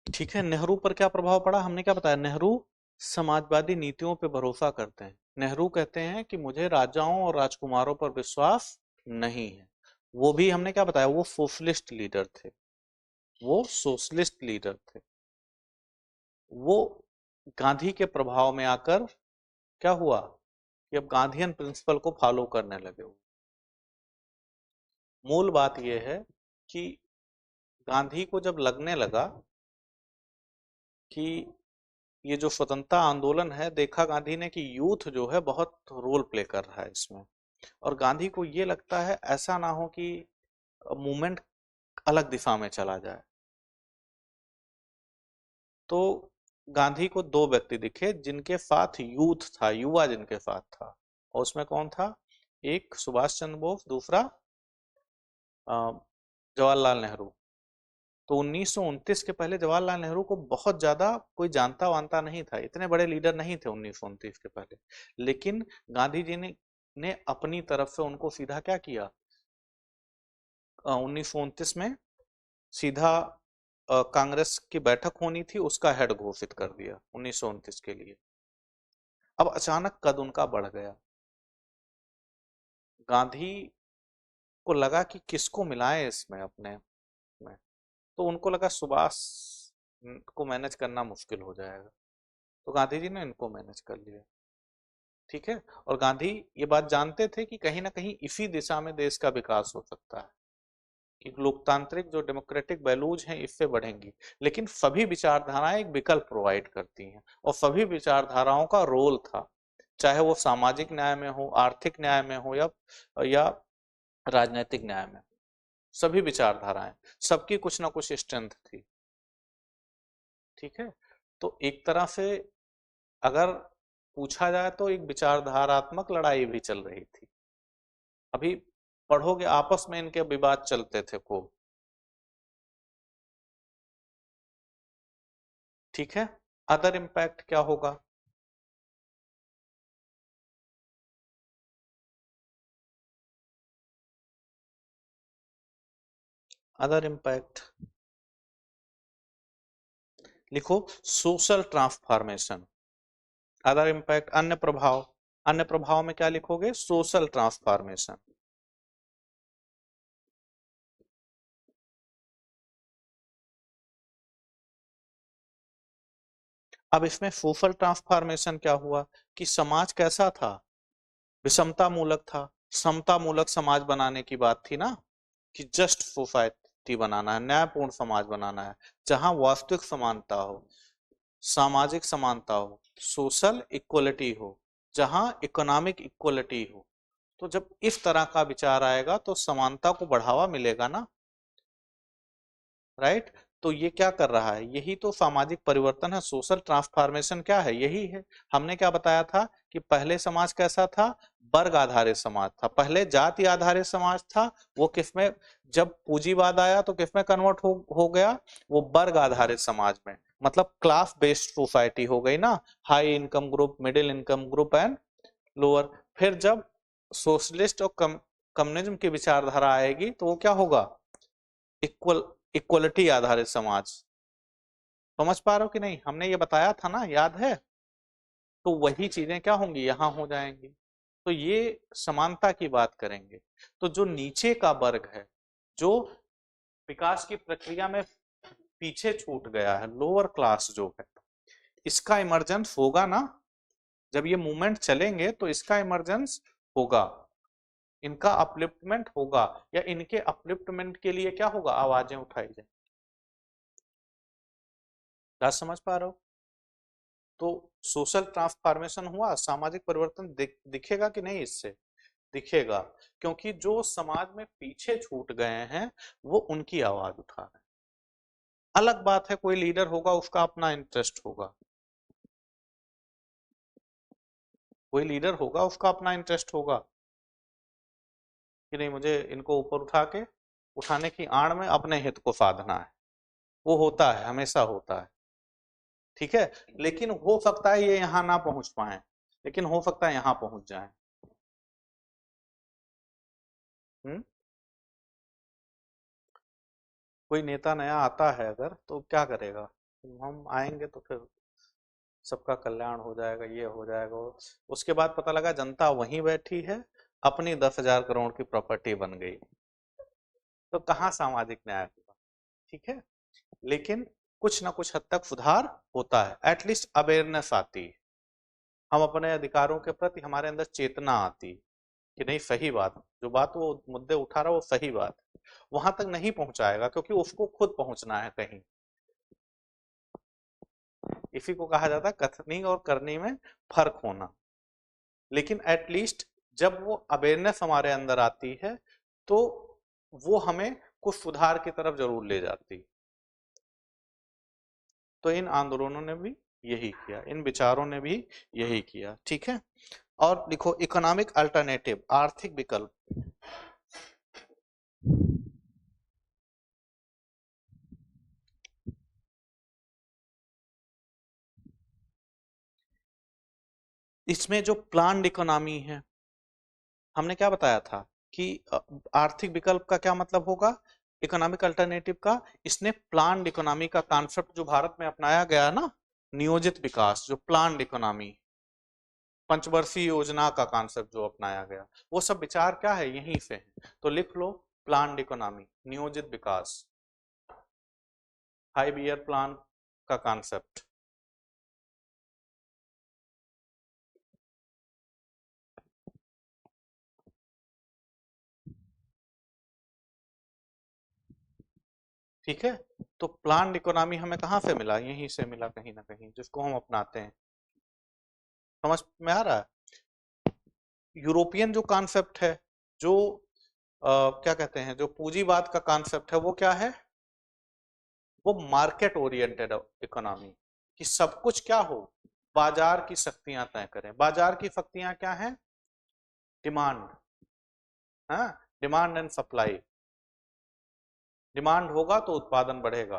ठीक है, नेहरू पर क्या प्रभाव पड़ा, हमने क्या बताया, नेहरू समाजवादी नीतियों पर भरोसा करते हैं। नेहरू कहते हैं कि मुझे राजाओं और राजकुमारों पर विश्वास नहीं है। वो भी हमने क्या बताया, वो सोशलिस्ट लीडर थे, वो सोशलिस्ट लीडर थे। वो गांधी के प्रभाव में आकर क्या हुआ कि अब गांधीयन प्रिंसिपल को फॉलो करने लगे। मूल बात यह है कि गांधी को जब लगने लगा कि ये जो स्वतंत्रता आंदोलन है, देखा गांधी ने कि यूथ जो है बहुत रोल प्ले कर रहा है इसमें, और गांधी को ये लगता है ऐसा ना हो कि मूवमेंट अलग दिशा में चला जाए। तो गांधी को दो व्यक्ति दिखे जिनके साथ यूथ था, युवा जिनके साथ था, और उसमें कौन था? एक सुभाष चंद्र बोस, दूसरा जवाहरलाल नेहरू। तो 1929 के पहले जवाहरलाल नेहरू को बहुत ज्यादा कोई जानता वानता नहीं था, इतने बड़े लीडर नहीं थे 1929 के पहले। लेकिन गांधी जी ने अपनी तरफ से उनको सीधा क्या किया, 1929 में सीधा कांग्रेस की बैठक होनी थी, उसका हेड घोषित कर दिया 1929 के लिए। अब अचानक कद उनका बढ़ गया। गांधी को लगा कि किसको मिलाएं इसमें अपने में। तो उनको लगा सुभाष को मैनेज करना मुश्किल हो जाएगा, तो गांधी जी ने इनको मैनेज कर लिया। ठीक है। और गांधी ये बात जानते थे कि कहीं ना कहीं इसी दिशा में देश का विकास हो सकता है, कि लोकतांत्रिक जो डेमोक्रेटिक वैल्यूज हैं इससे बढ़ेंगी। लेकिन सभी विचारधाराएं एक विकल्प प्रोवाइड करती हैं, और सभी विचारधाराओं का रोल था, चाहे वो सामाजिक न्याय में हो, आर्थिक न्याय में हो, या राजनीतिक न्याय में। सभी विचारधाराएं, सबकी कुछ ना कुछ स्ट्रेंथ थी। ठीक है। तो एक तरह से अगर पूछा जाए तो एक विचारधारात्मक लड़ाई भी चल रही थी। अभी पढ़ोगे आपस में इनके विवाद चलते थे खूब। ठीक है। अदर इम्पैक्ट क्या होगा? अदर इम्पैक्ट लिखो, सोशल ट्रांसफॉर्मेशन। अदर इम्पैक्ट, अन्य प्रभाव। अन्य प्रभाव में क्या लिखोगे? Social transformation. अब इसमें सोशल ट्रांसफॉर्मेशन क्या हुआ कि समाज कैसा था? विषमता मूलक था। समता मूलक समाज बनाने की बात थी ना, कि जस्ट सोसाइटी बनाना है, न्यायपूर्ण समाज बनाना है, जहां वास्तविक समानता हो, सामाजिक समानता हो, सोशल इक्वलिटी हो, जहां इकोनॉमिक इक्वलिटी हो। तो जब इस तरह का विचार आएगा तो समानता को बढ़ावा मिलेगा ना, राइट? तो ये क्या कर रहा है? यही तो सामाजिक परिवर्तन है। सोशल ट्रांसफॉर्मेशन क्या है? यही है। हमने क्या बताया था कि पहले समाज कैसा था? वर्ग आधारित समाज था, पहले जाति आधारित समाज था। वो किसमें, जब पूंजीवाद आया तो किसमें कन्वर्ट हो गया? वो वर्ग आधारित समाज में, मतलब क्लास बेस्ड सोसाइटी हो गई ना, high income group, middle income group and lower. फिर जब सोशलिस्ट और कम्युनिज्म की विचारधारा आएगी तो वो क्या होगा? इक्वल इक्वलिटी आधारित समाज। समझ पा रहे हो कि नहीं? हमने ये बताया था ना, याद है? तो वही चीजें क्या होंगी, यहां हो जाएंगी। तो ये समानता की बात करेंगे। तो जो नीचे का वर्ग है, जो विकास की प्रक्रिया में पीछे छूट गया है, लोअर क्लास जो है, इसका इमरजेंस होगा ना। जब ये मूवमेंट चलेंगे तो इसका इमरजेंस होगा, इनका अपलिफ्टमेंट होगा, या इनके अपलिफ्टमेंट के लिए क्या होगा? आवाजें उठाई जाए। क्या समझ पा रहे हो? तो सोशल ट्रांसफॉर्मेशन हुआ, सामाजिक परिवर्तन दिखेगा कि नहीं? इससे दिखेगा, क्योंकि जो समाज में पीछे छूट गए हैं वो उनकी आवाज उठा रहे हैं। अलग बात है, कोई लीडर होगा, उसका अपना इंटरेस्ट होगा, कोई लीडर होगा उसका अपना इंटरेस्ट होगा कि नहीं, मुझे इनको ऊपर उठा के, उठाने की आड़ में अपने हित को साधना है। वो होता है, हमेशा होता है। ठीक है। लेकिन हो सकता है ये यहाँ ना पहुंच पाए, लेकिन हो सकता है यहाँ पहुंच जाए। हम्म। कोई नेता नया आता है अगर, तो क्या करेगा? हम आएंगे तो फिर सबका कल्याण हो जाएगा, ये हो जाएगा। उसके बाद पता लगा जनता वहीं बैठी है, अपनी 10,000 करोड़ की प्रॉपर्टी बन गई, तो कहाँ सामाजिक न्याय हुआ? ठीक है, लेकिन कुछ ना कुछ हद तक सुधार होता है, एटलीस्ट अवेयरनेस आती है, हम अपने अधिकारों के प्रति हमारे अंदर चेतना आती कि नहीं, सही बात, जो बात वो मुद्दे उठा रहा है वो सही बात, वहां तक नहीं पहुंचाएगा क्योंकि उसको खुद पहुंचना है कहीं। इसी को कहा जाता है कथनी और करनी में फर्क होना। लेकिन एटलीस्ट जब वो अवेयरनेस हमारे अंदर आती है तो वो हमें कुछ सुधार की तरफ जरूर ले जाती। तो इन आंदोलनों ने भी यही किया, इन विचारों ने भी यही किया। ठीक है, और लिखो इकोनॉमिक अल्टरनेटिव, आर्थिक विकल्प। इसमें जो प्लान्ड इकोनॉमी है, हमने क्या बताया था कि आर्थिक विकल्प का क्या मतलब होगा, इकोनॉमिक अल्टरनेटिव का। इसने प्लान्ड इकोनॉमी का कॉन्सेप्ट जो भारत में अपनाया गया ना, नियोजित विकास, जो प्लान्ड इकोनॉमी, पंचवर्षीय योजना का कॉन्सेप्ट जो अपनाया गया, वो सब विचार क्या है, यहीं से है। तो लिख लो प्लान्ड इकोनॉमी, नियोजित विकास, 5 ईयर प्लान का कॉन्सेप्ट। ठीक है, तो प्लान्ड इकोनॉमी हमें कहाँ से मिला, यहीं से मिला कहीं ना कहीं, जिसको हम अपनाते हैं। समझ में आ रहा है? यूरोपियन जो कॉन्सेप्ट है, जो क्या कहते हैं, जो पूंजीवाद का कॉन्सेप्ट है, वो क्या है, वो मार्केट ओरिएंटेड इकोनॉमी, कि सब कुछ क्या हो, बाजार की शक्तियां तय करें। बाजार की शक्तियां क्या है, डिमांड, हाँ, डिमांड एंड सप्लाई। डिमांड होगा तो उत्पादन बढ़ेगा,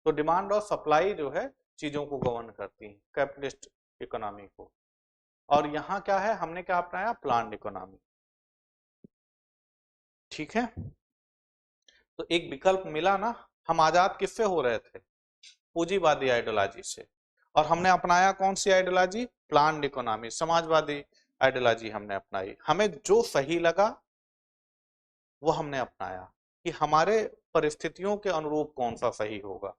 तो डिमांड और सप्लाई जो है चीजों को गवर्न करती है, कैपिटलिस्ट इकोनॉमी को। और यहाँ क्या है, हमने क्या अपनाया, प्लान्ड इकोनॉमी। ठीक है, तो एक विकल्प मिला ना, हम आजाद किससे हो रहे थे, पूंजीवादी आइडियोलॉजी से, और हमने अपनाया कौन सी आइडियोलॉजी, प्लान्ड इकोनॉमी, समाजवादी आइडियोलॉजी हमने अपनाई। हमें जो सही लगा वो हमने अपनाया, कि हमारे परिस्थितियों के अनुरूप कौन सा सही होगा।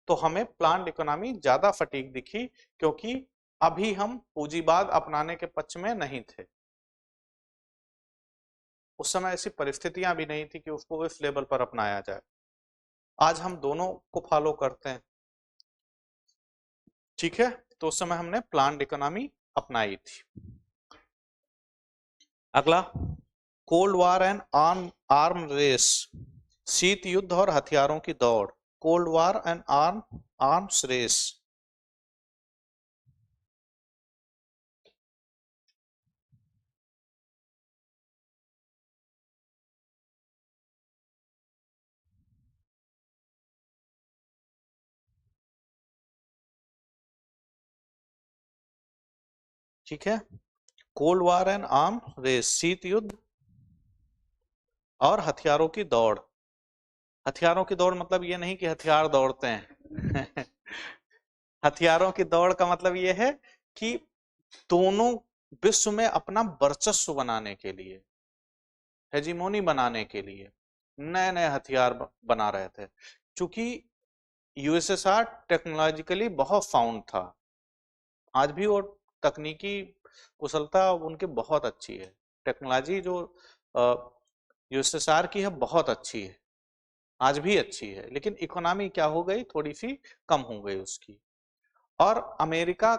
तो हमें प्लान्ड इकोनॉमी ज्यादा सटीक दिखी, क्योंकि अभी हम पूंजीवाद अपनाने के पक्ष में नहीं थे, उस समय ऐसी परिस्थितियां भी नहीं थी कि उसको इस लेवल पर अपनाया जाए। आज हम दोनों को फॉलो करते हैं। ठीक है, तो उस समय हमने प्लान्ड इकोनॉमी अपनाई थी। अगला, cold war and arm race, शीत युद्ध और हथियारों की दौड़। Cold war and arms race. ठीक है, cold war and arm race, शीत युद्ध और हथियारों की दौड़। हथियारों की दौड़ मतलब ये नहीं कि हथियार दौड़ते हैं हथियारों की दौड़ का मतलब ये है कि दोनों विश्व में अपना वर्चस्व बनाने के लिए, हेजिमोनी बनाने के लिए नए नए हथियार बना रहे थे। क्योंकि यूएसएसआर टेक्नोलॉजिकली बहुत साउंड था, आज भी वो तकनीकी कुशलता उनकी बहुत अच्छी है, टेक्नोलॉजी जो यूएसएसआर की है बहुत अच्छी है, आज भी अच्छी है, लेकिन इकोनॉमी क्या हो गई, थोड़ी सी कम हो गई उसकी। और अमेरिका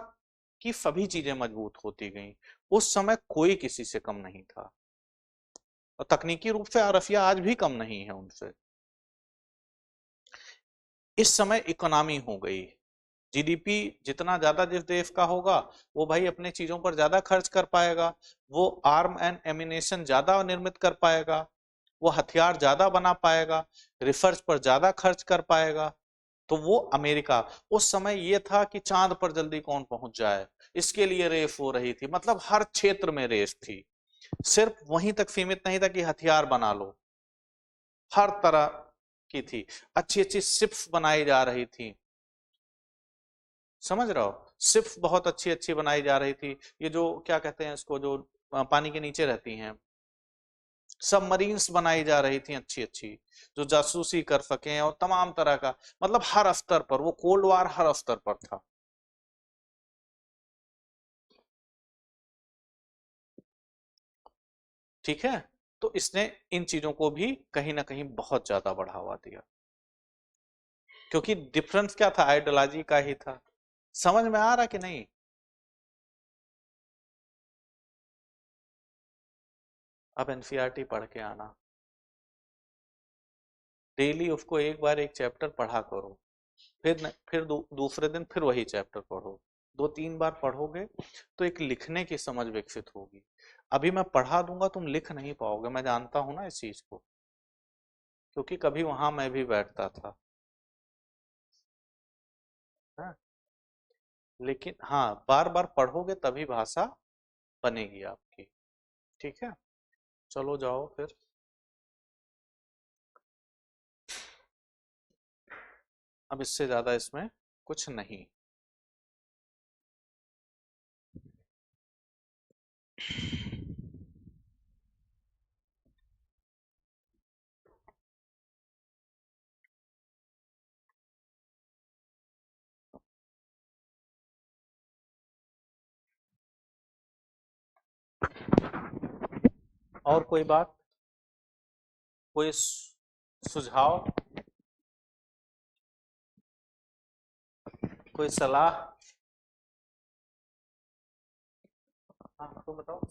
की सभी चीजें मजबूत होती गई, उस समय कोई किसी से कम नहीं था, और तकनीकी रूप से रसिया आज भी कम नहीं है उनसे। इस समय इकोनॉमी हो गई, जीडीपी जितना ज्यादा जिस देश का होगा वो भाई अपने चीजों पर ज्यादा खर्च कर पाएगा, वो आर्म एंड एमिनेशन ज्यादा निर्मित कर पाएगा, वो हथियार ज्यादा बना पाएगा, रिसर्च पर ज्यादा खर्च कर पाएगा। तो वो अमेरिका, उस समय ये था कि चांद पर जल्दी कौन पहुंच जाए, इसके लिए रेस हो रही थी, मतलब हर क्षेत्र में रेस थी, सिर्फ वहीं तक सीमित नहीं था कि हथियार बना लो, हर तरह की थी, अच्छी अच्छी शिप्स बनाई जा रही थी, समझ रहे हो, शिप्स बहुत अच्छी अच्छी बनाई जा रही थी। ये जो क्या कहते हैं इसको, जो पानी के नीचे रहती हैं, सबमरीन्स बनाई जा रही थी अच्छी अच्छी, जो जासूसी कर सकें, और तमाम तरह का, मतलब हर स्तर पर वो कोल्ड वार हर स्तर पर था। ठीक है, तो इसने इन चीजों को भी कहीं ना कहीं बहुत ज्यादा बढ़ावा दिया, क्योंकि डिफरेंस क्या था, आइडियोलॉजी का ही था। समझ में आ रहा कि नहीं? अब एनसीईआरटी पढ़ के आना, डेली उसको एक बार एक चैप्टर पढ़ा करो, फिर फिर दूसरे दिन फिर वही चैप्टर पढ़ो, 2-3 बार पढ़ोगे तो एक लिखने की समझ विकसित होगी। अभी मैं पढ़ा दूंगा, तुम लिख नहीं पाओगे, मैं जानता हूं ना इस चीज को, क्योंकि कभी वहां मैं भी बैठता था। हाँ? लेकिन हाँ, बार बार पढ़ोगे तभी भाषा बनेगी आपकी। ठीक है, चलो जाओ फिर। अब इससे ज्यादा इसमें कुछ नहीं। और कोई बात, कोई सुझाव, कोई सलाह? हाँ, तो बताओ।